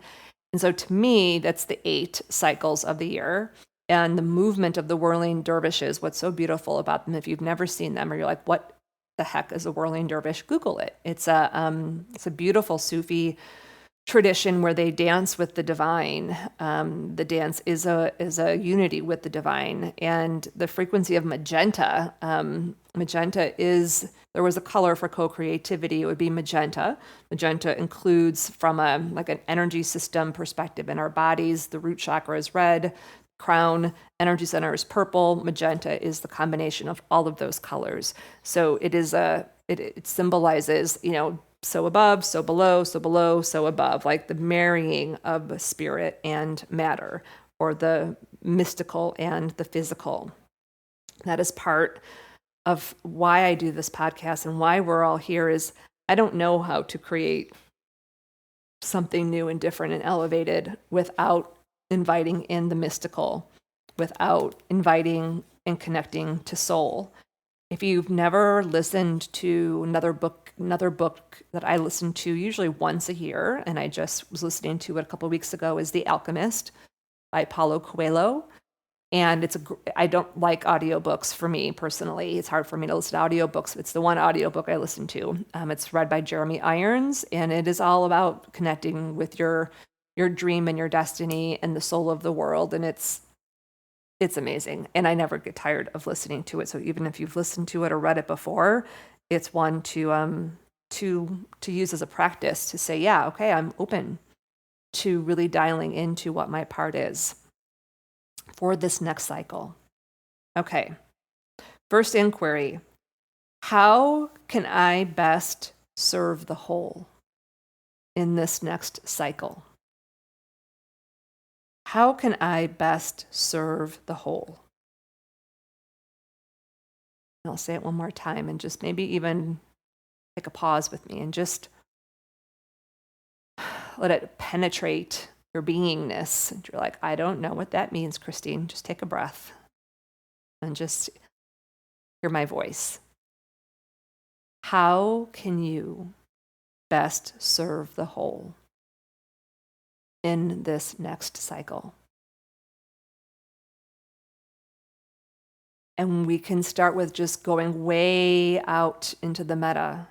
And so to me, that's the 8 cycles of the year. And the movement of the whirling dervishes, what's so beautiful about them, if you've never seen them or you're like, what the heck is a whirling dervish? Google it. It's a beautiful Sufi tradition where they dance with the divine. The dance is a unity with the divine, and the frequency of magenta. Magenta is, there was a color for co-creativity. It would be magenta. Magenta includes, from like an energy system perspective in our bodies, the root chakra is red, crown energy center is purple, magenta is the combination of all of those colors. So it symbolizes, so above, so below, so below, so above, like the marrying of spirit and matter, or the mystical and the physical. That is part of why I do this podcast and why we're all here. Is I don't know how to create something new and different and elevated without inviting in the mystical, without inviting and connecting to soul. If you've never listened to another book that I listen to usually once a year, and I just was listening to it a couple of weeks ago, is The Alchemist by Paulo Coelho. And I don't like audiobooks for me personally. It's hard for me to listen to audiobooks. It's the one audiobook I listen to. It's read by Jeremy Irons, and it is all about connecting with your dream and your destiny and the soul of the world. And it's amazing. And I never get tired of listening to it. So even if you've listened to it or read it before, it's one to use as a practice to say, yeah, okay, I'm open to really dialing into what my part is for this next cycle. Okay. First inquiry: how can I best serve the whole in this next cycle? How can I best serve the whole? And I'll say it one more time, and just maybe even take a pause with me and just let it penetrate your beingness. And you're like, I don't know what that means, Christine. Just take a breath and just hear my voice. How can you best serve the whole in this next cycle? And we can start with just going way out into the meta.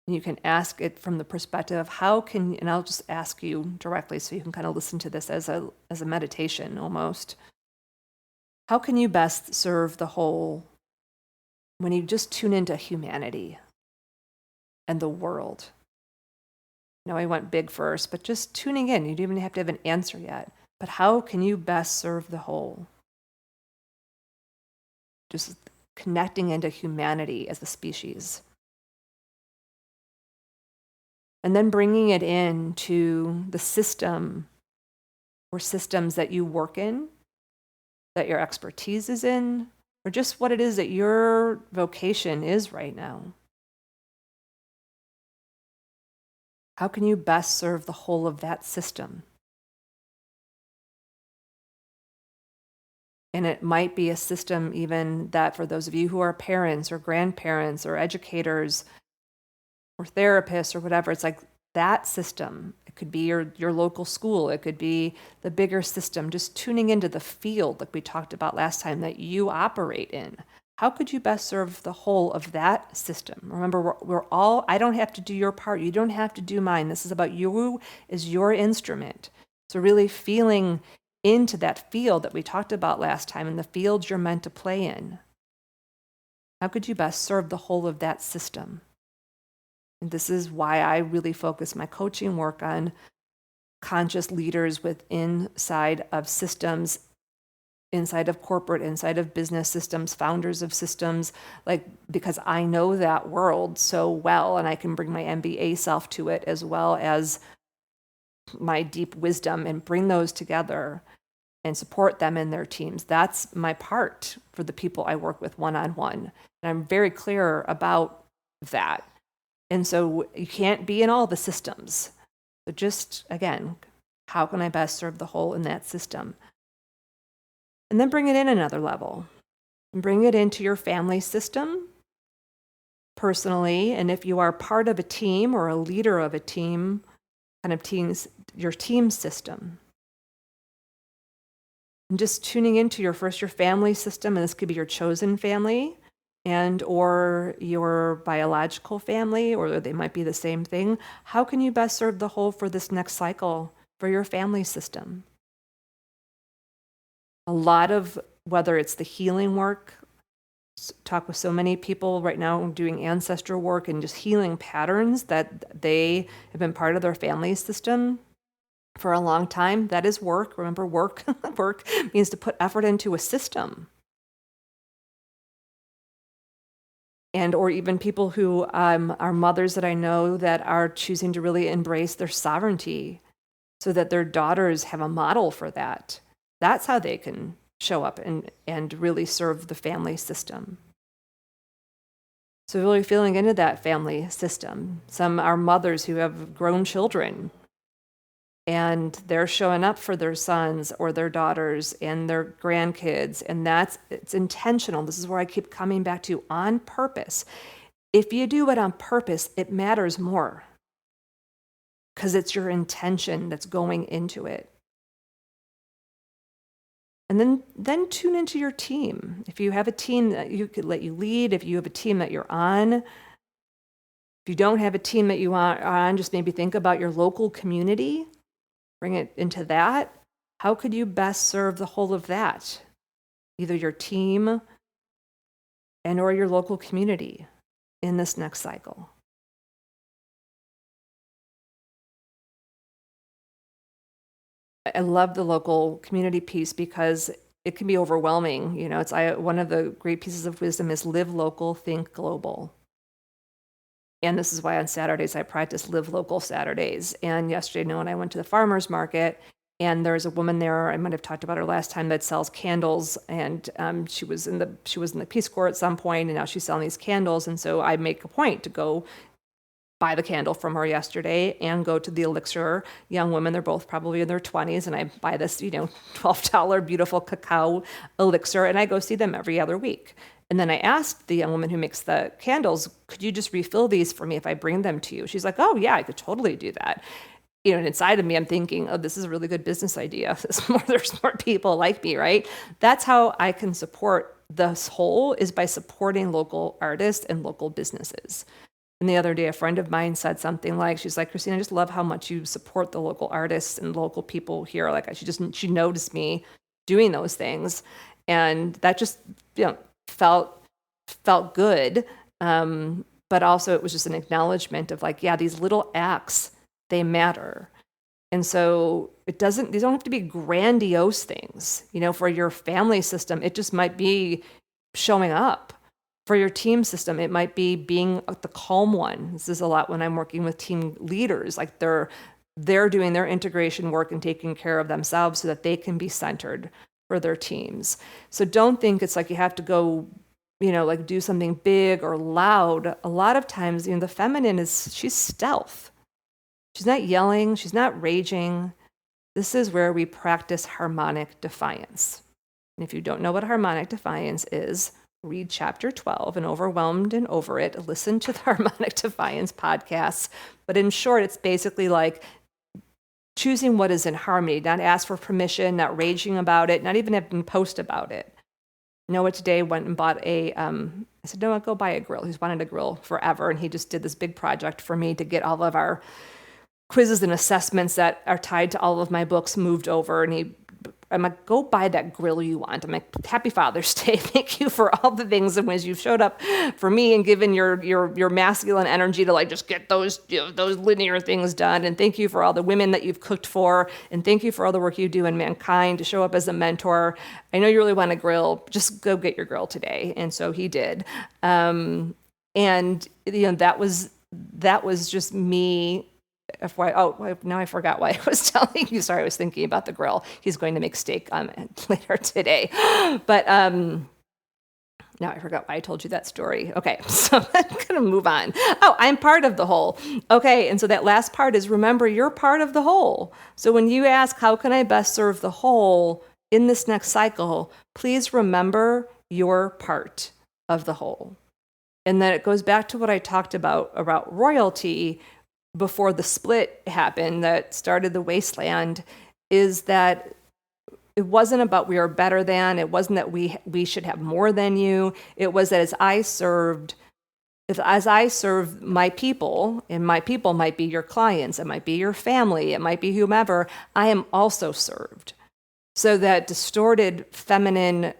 You can ask it from the perspective of and I'll just ask you directly so you can kind of listen to this as a meditation almost. How can you best serve the whole when you just tune into humanity and the world? I went big first, but just tuning in. You don't even have to have an answer yet. But how can you best serve the whole? Just connecting into humanity as a species. And then bringing it into the system or systems that you work in, that your expertise is in, or just what it is that your vocation is right now. How can you best serve the whole of that system? And it might be a system even that for those of you who are parents or grandparents or educators or therapists or whatever, it's like that system. It could be your local school. It could be the bigger system, just tuning into the field like we talked about last time that you operate in. How could you best serve the whole of that system? Remember, I don't have to do your part. You don't have to do mine. This is about you as your instrument. So really feeling into that field that we talked about last time and the fields you're meant to play in. How could you best serve the whole of that system? And this is why I really focus my coaching work on conscious leaders inside of systems, inside of corporate, inside of business systems, founders of systems, because I know that world so well, and I can bring my MBA self to it as well as my deep wisdom and bring those together and support them in their teams. That's my part for the people I work with one-on-one. And I'm very clear about that. And so you can't be in all the systems. So just, again, how can I best serve the whole in that system? And then bring it in another level. Bring it into your family system, personally, and if you are part of a team or a leader of a team, kind of teams, your team system. And just tuning into your family system, and this could be your chosen family and or your biological family, or they might be the same thing. How can you best serve the whole for this next cycle for your family system? A lot of, whether it's the healing work, talk with so many people right now doing ancestral work and just healing patterns that they have been part of their family system for a long time. That is work. Remember, work means to put effort into a system. And or even people who are mothers that I know that are choosing to really embrace their sovereignty so that their daughters have a model for that. That's how they can show up and really serve the family system. So really feeling into that family system. Some are mothers who have grown children and they're showing up for their sons or their daughters and their grandkids, and it's intentional. This is where I keep coming back to on purpose. If you do it on purpose, it matters more because it's your intention that's going into it. And then tune into your team. If you have a team that you could let you lead, if you have a team that you're on, if you don't have a team that you are on, just maybe think about your local community, bring it into that. How could you best serve the whole of that? Either your team and or your local community in this next cycle. I love the local community piece because it can be overwhelming. You know, one of the great pieces of wisdom is live local, think global. And this is why on Saturdays I practice live local Saturdays. And yesterday, Noah and I went to the farmer's market, and there's a woman there, I might have talked about her last time, that sells candles. And she was in the Peace Corps at some point, and now she's selling these candles. And so I make a point to go buy the candle from her yesterday and go to the Elixir. Young women, they're both probably in their 20s, and I buy this, $12 beautiful cacao elixir, and I go see them every other week. And then I asked the young woman who makes the candles, could you just refill these for me if I bring them to you? She's like, oh yeah, I could totally do that. And inside of me, I'm thinking, oh, this is a really good business idea. There's more people like me, right? That's how I can support this whole, is by supporting local artists and local businesses. And the other day, a friend of mine said something like, she's like, Christine, I just love how much you support the local artists and local people here. Like she noticed me doing those things. And that just, felt good. But also it was just an acknowledgement of like, yeah, these little acts, they matter. And so these don't have to be grandiose things, for your family system. It just might be showing up. For your team system, it might be being the calm one. This is a lot when I'm working with team leaders, like they're doing their integration work and taking care of themselves so that they can be centered for their teams. So don't think it's like you have to go, like do something big or loud. A lot of times, the feminine she's stealth. She's not yelling, she's not raging. This is where we practice harmonic defiance. And if you don't know what harmonic defiance is, read chapter 12 and Overwhelmed and Over It. Listen to the Harmonic Defiance podcasts. But in short, it's basically like choosing what is in harmony, not ask for permission, not raging about it, not even having to post about it. Noah today went and bought I said, Noah, go buy a grill. He's wanted a grill forever. And he just did this big project for me to get all of our quizzes and assessments that are tied to all of my books moved over. And I'm like, go buy that grill you want. I'm like, happy Father's Day. Thank you for all the things and ways you've showed up for me and given your masculine energy to like just get those linear things done. And thank you for all the women that you've cooked for. And thank you for all the work you do in mankind to show up as a mentor. I know you really want a grill. Just go get your grill today. And so he did. And that was just me. Now I forgot why I was telling you. Sorry, I was thinking about the grill. He's going to make steak later today. But now I forgot why I told you that story. Okay, so I'm going to move on. Oh, I'm part of the whole. Okay, and so that last part is remember you're part of the whole. So when you ask, how can I best serve the whole? in this next cycle, please remember your part of the whole. And then it goes back to what I talked about royalty before the split happened that started the wasteland, is that it wasn't about we are better than, it wasn't that we should have more than you. It was that as I serve my people, and my people might be your clients, it might be your family, it might be whomever, I am also served. So that distorted feminine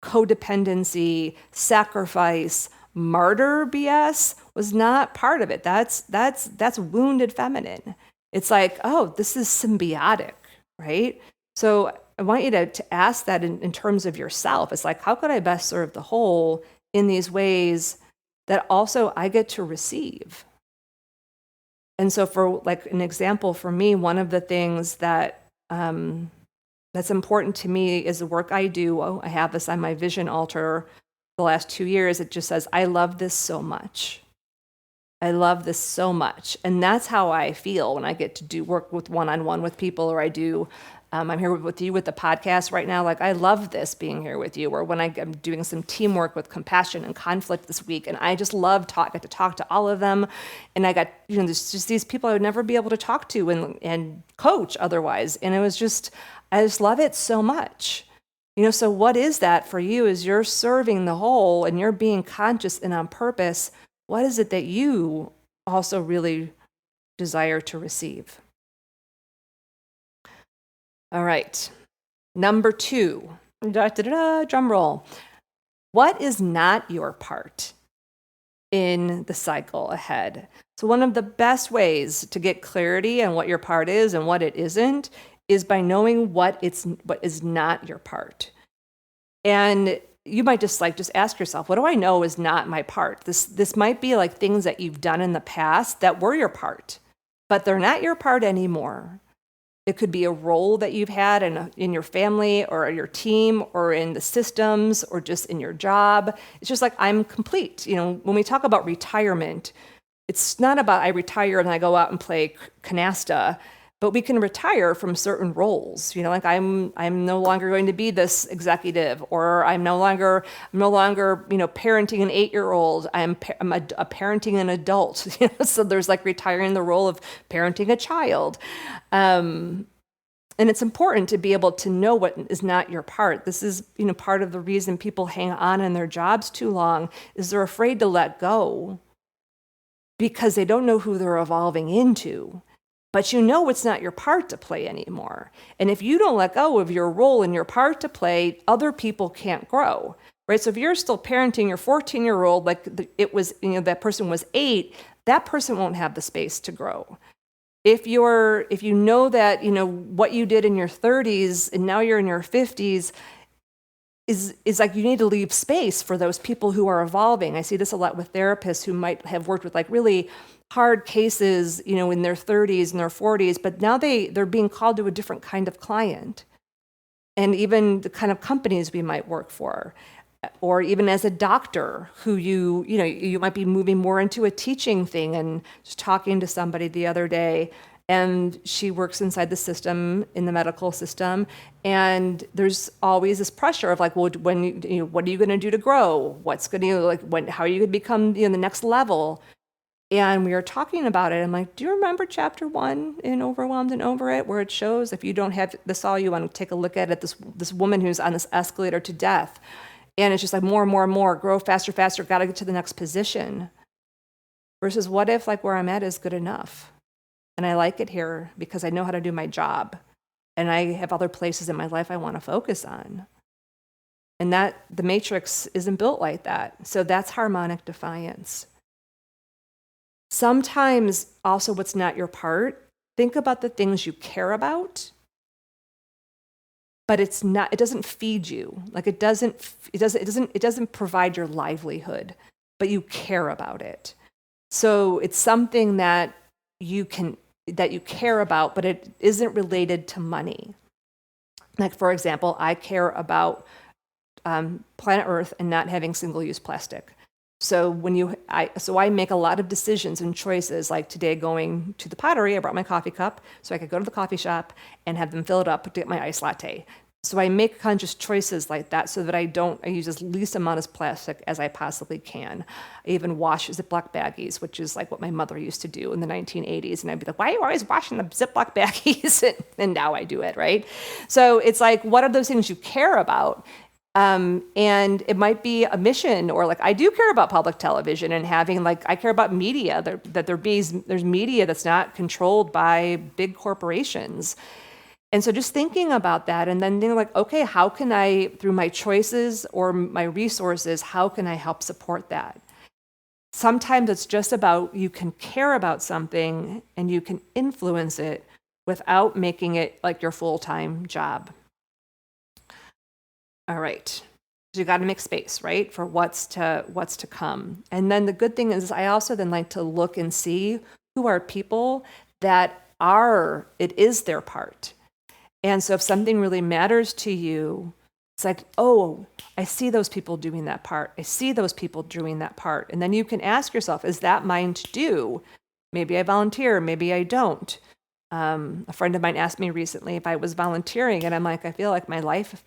codependency, sacrifice, martyr BS was not part of it. That's wounded feminine. It's like, oh, this is symbiotic, right? So I want you to ask that in terms of yourself. It's like, how could I best serve the whole in these ways that also I get to receive? And so for like an example, for me, one of the things that that's important to me is the work I do. I have this on my vision altar the last 2 years. It just says, I love this so much. I love this so much. And that's how I feel when I get to do work with one-on-one with people, or I do, I'm here with you with the podcast right now. Like, I love this being here with you. Or when I'm doing some teamwork with compassion and conflict this week, and I just love get to talk to all of them. And I got, there's just these people I would never be able to talk to and coach otherwise. And I just love it so much. So what is that for you? Is you're serving the whole and you're being conscious and on purpose. What is it that you also really desire to receive? All right. Number 2, drum roll. What is not your part in the cycle ahead? So one of the best ways to get clarity on what your part is and what it isn't is by knowing what is not your part. And you might just ask yourself, what do I know is not my part? This might be like things that you've done in the past that were your part, but they're not your part anymore. It could be a role that you've had in your family or your team or in the systems or just in your job. It's just like, I'm complete. When we talk about retirement, it's not about I retire and I go out and play canasta. But we can retire from certain roles, like I'm no longer going to be this executive, or I'm no longer parenting an 8-year-old. I'm parenting an adult. So there's like retiring the role of parenting a child, and it's important to be able to know what is not your part. This is part of the reason people hang on in their jobs too long is they're afraid to let go because they don't know who they're evolving into. But it's not your part to play anymore. And if you don't let go of your role and your part to play, other people can't grow, right? So if you're still parenting your 14-year-old, like it was, that person was 8, that person won't have the space to grow. If you know that, what you did in your 30s and now you're in your 50s, is like you need to leave space for those people who are evolving. I see this a lot with therapists who might have worked with like really hard cases, in their 30s and their 40s, but now they're being called to a different kind of client, and even the kind of companies we might work for, or even as a doctor who you might be moving more into a teaching thing. And just talking to somebody the other day, and she works inside the system, in the medical system, and there's always this pressure of like, well, when what are you going to do to grow? What's going to how are you going to become the next level? And we were talking about it. I'm like, do you remember chapter 1 in Overwhelmed and Over It, where it shows, if you don't have this all, you want to take a look at it, this woman who's on this escalator to death. And it's just like more and more and more, grow faster, faster, got to get to the next position. Versus what if like where I'm at is good enough? And I like it here because I know how to do my job. And I have other places in my life I want to focus on. And that the matrix isn't built like that. So that's harmonic defiance. Sometimes also what's not your part, think about the things you care about, but it doesn't feed you. Like it doesn't provide your livelihood, but you care about it. So it's something that you care about, but it isn't related to money. Like, for example, I care about planet Earth and not having single-use plastic. So I make a lot of decisions and choices, like today going to the Pottery, I brought my coffee cup so I could go to the coffee shop and have them fill it up to get my iced latte. So I make conscious choices like that so that I use as least amount of plastic as I possibly can. I even wash Ziploc baggies, which is like what my mother used to do in the 1980s. And I'd be like, why are you always washing the Ziploc baggies? And now I do it, right? So it's like, what are those things you care about? And it might be a mission, or like I do care about public television and having I care about media, that there's media that's not controlled by big corporations. And so just thinking about that and then thinking okay, how can I, through my choices or my resources, how can I help support that? Sometimes it's just about you can care about something and you can influence it without making it like your full-time job. All right. So you got to make space, right, for what's to come. And then the good thing is I also then like to look and see who are people that it is their part. And so if something really matters to you, it's like, oh, I see those people doing that part. I see those people doing that part. And then you can ask yourself, is that mine to do? Maybe I volunteer, maybe I don't. A friend of mine asked me recently if I was volunteering, and I'm like, I feel like my life,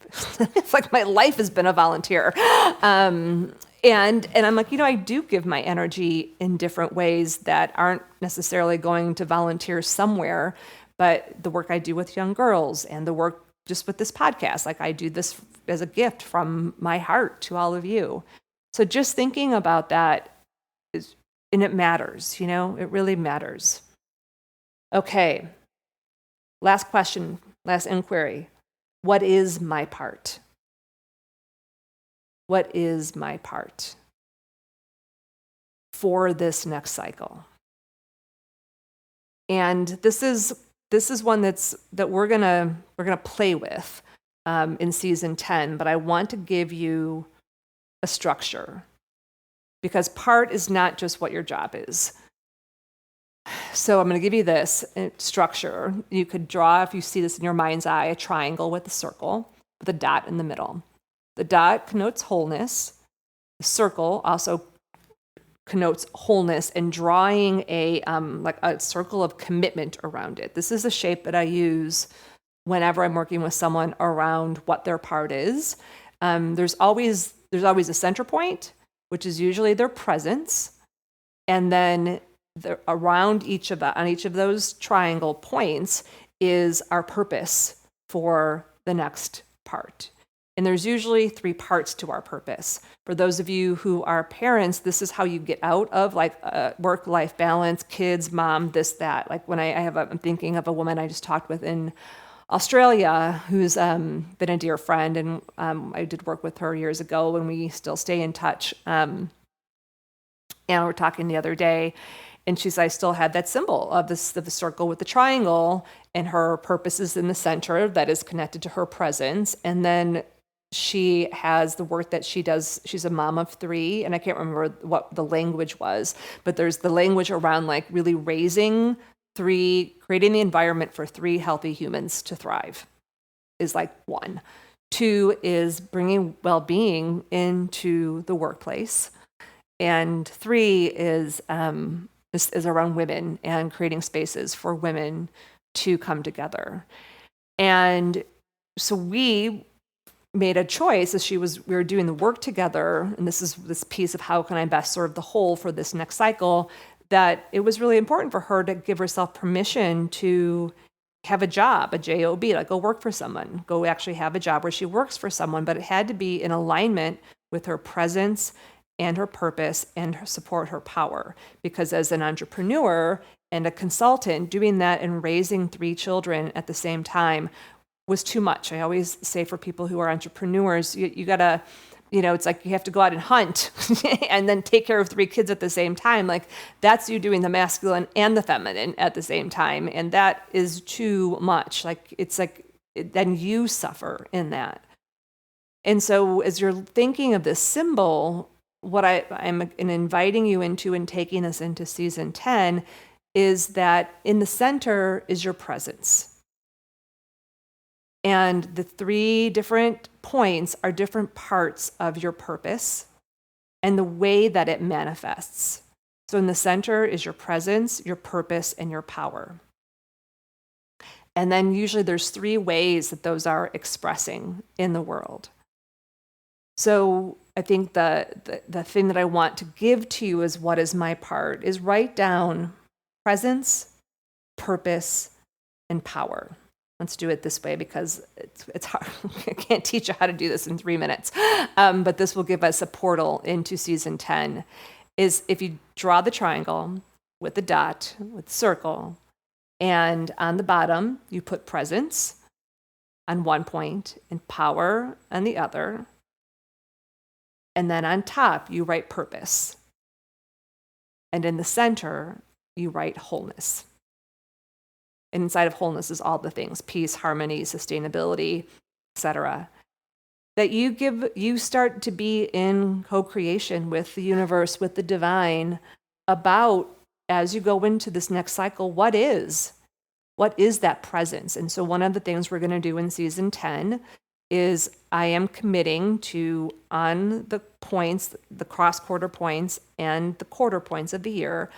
it's like my life has been a volunteer. And I'm like, I do give my energy in different ways that aren't necessarily going to volunteer somewhere. But the work I do with young girls and the work just with this podcast, like I do this as a gift from my heart to all of you. So just thinking about that and it matters, it really matters. Okay. Last question, last inquiry. What is my part? What is my part for this next cycle? And this is one that we're gonna play with in season 10, but I want to give you a structure, because part is not just what your job is. So I'm going to give you this structure. You could draw, if you see this in your mind's eye, a triangle with a circle with a dot in the middle. The dot connotes wholeness. The circle also connotes wholeness, and drawing a circle of commitment around it. This is a shape that I use whenever I'm working with someone around what their part is. There's always a center point, which is usually their presence, and then around on each of those triangle points is our purpose for the next part. And there's usually 3 parts to our purpose. For those of you who are parents, this is how you get out of work-life balance, kids, mom, this, that. Like when I'm thinking of a woman I just talked with in Australia who's been a dear friend, and I did work with her years ago, and we still stay in touch. And we're talking the other day, and I still had that symbol of the circle with the triangle, and her purpose is in the center that is connected to her presence. And then she has the work that she does. She's a mom of 3, and I can't remember what the language was, but there's the language around really raising 3, creating the environment for 3 healthy humans to thrive is 1. 2 is bringing well-being into the workplace. And 3 is around women and creating spaces for women to come together. And so we made a choice as we were doing the work together, and this is this piece of how can I best serve the whole for this next cycle, that it was really important for her to give herself permission to have a job, a job, go work for someone, go actually have a job where she works for someone, but it had to be in alignment with her presence and her purpose and support her power. Because as an entrepreneur and a consultant, doing that and raising 3 children at the same time was too much. I always say for people who are entrepreneurs, you gotta, it's like you have to go out and hunt and then take care of 3 kids at the same time. That's you doing the masculine and the feminine at the same time. And that is too much. Then you suffer in that. And so as you're thinking of this symbol, what I'm inviting you into and taking us into season 10 is that in the center is your presence. And the 3 different points are different parts of your purpose and the way that it manifests. So in the center is your presence, your purpose, and your power. And then usually there's 3 ways that those are expressing in the world. So I think the thing that I want to give to you is what is my part, is write down presence, purpose, and power. Let's do it this way because it's hard. I can't teach you how to do this in 3 minutes. But this will give us a portal into season 10. Is if you draw the triangle with the dot, with the circle, and on the bottom, you put presence on one point and power on the other. And then on top, you write purpose. And in the center, you write wholeness. And inside of wholeness is all the things: peace, harmony, sustainability, etc. That you start to be in co-creation with the universe, with the divine, about, as you go into this next cycle, what is that presence? And so one of the things we're going to do in season 10 is I am committing to, on the points, the cross quarter points and the quarter points of the year,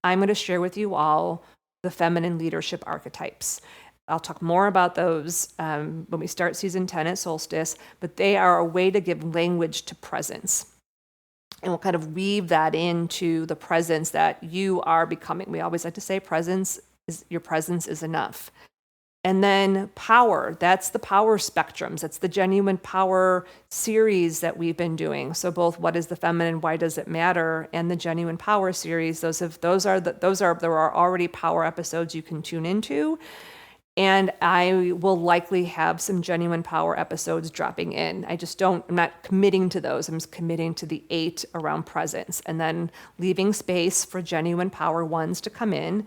I'm going to share with you all the feminine leadership archetypes. I'll talk more about those when we start season 10 at Solstice, but they are a way to give language to presence. And we'll kind of weave that into the presence that you are becoming. We always like to say your presence is enough. And then power, that's the power spectrums. That's the Genuine Power series that we've been doing. So both What is the Feminine, Why Does It Matter, and the Genuine Power series, there are already power episodes you can tune into. And I will likely have some Genuine Power episodes dropping in. I'm not committing to those. I'm just committing to the 8 around presence, and then leaving space for Genuine Power ones to come in.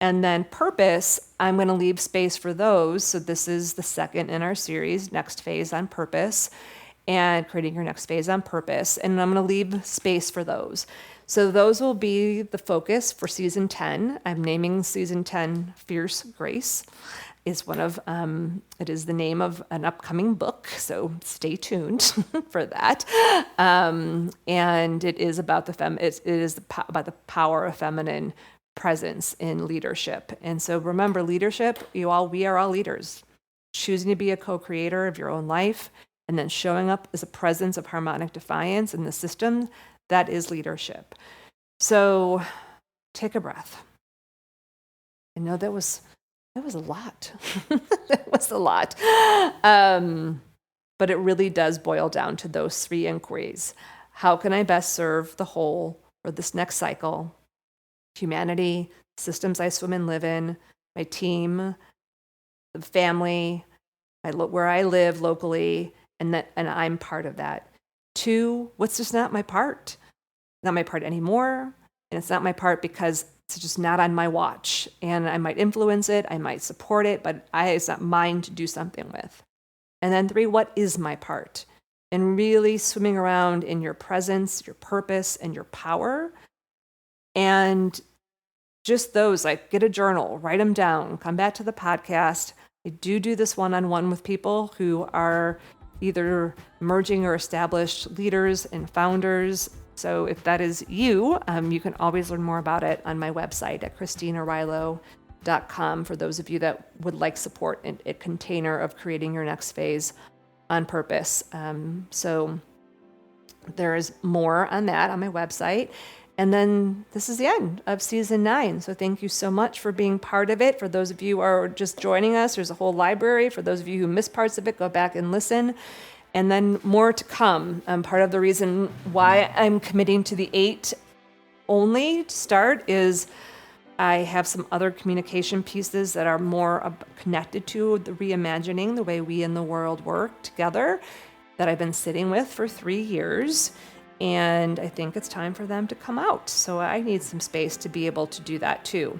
And then purpose, I'm going to leave space for those. So this is the second in our series, Next Phase on Purpose, and creating your next phase on purpose. And I'm going to leave space for those. So those will be the focus for season 10. I'm naming season 10 Fierce Grace. It is the name of an upcoming book, so stay tuned for that. And it is about about the power of feminine presence in leadership. And so remember, leadership, we are all leaders. Choosing to be a co-creator of your own life and then showing up as a presence of harmonic defiance in the system, that is leadership. So take a breath. I know that was a lot. That was a lot. But it really does boil down to those 3 inquiries. How can I best serve the whole for this next cycle? Humanity, systems I swim and live in, my team, the family, where I live locally, and I'm part of that. 2, what's just not my part? Not my part anymore, and it's not my part because it's just not on my watch, and I might influence it, I might support it, but it's not mine to do something with. And then 3, what is my part? And really swimming around in your presence, your purpose, and your power. And just those, like, get a journal, write them down, come back to the podcast. I do this one-on-one with people who are either emerging or established leaders and founders. So if that is you, you can always learn more about it on my website at ChristinaRilo.com for those of you that would like support in a container of creating your next phase on purpose. So there is more on that on my website. And then this is the end of season 9. So thank you so much for being part of it. For those of you who are just joining us, there's a whole library. For those of you who missed parts of it, go back and listen. And then more to come. Part of the reason why I'm committing to the 8 only to start is I have some other communication pieces that are more connected to the reimagining the way we in the world work together that I've been sitting with for 3 years. And I think it's time for them to come out. So I need some space to be able to do that too,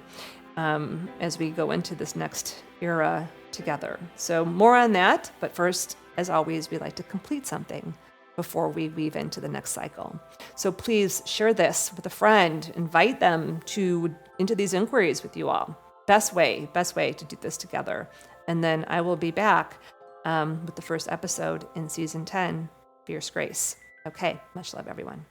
as we go into this next era together. So more on that, but first, as always, we like to complete something before we weave into the next cycle. So please share this with a friend, invite them into these inquiries with you all. Best way to do this together. And then I will be back with the first episode in season 10, Fierce Grace. Okay, much love, everyone.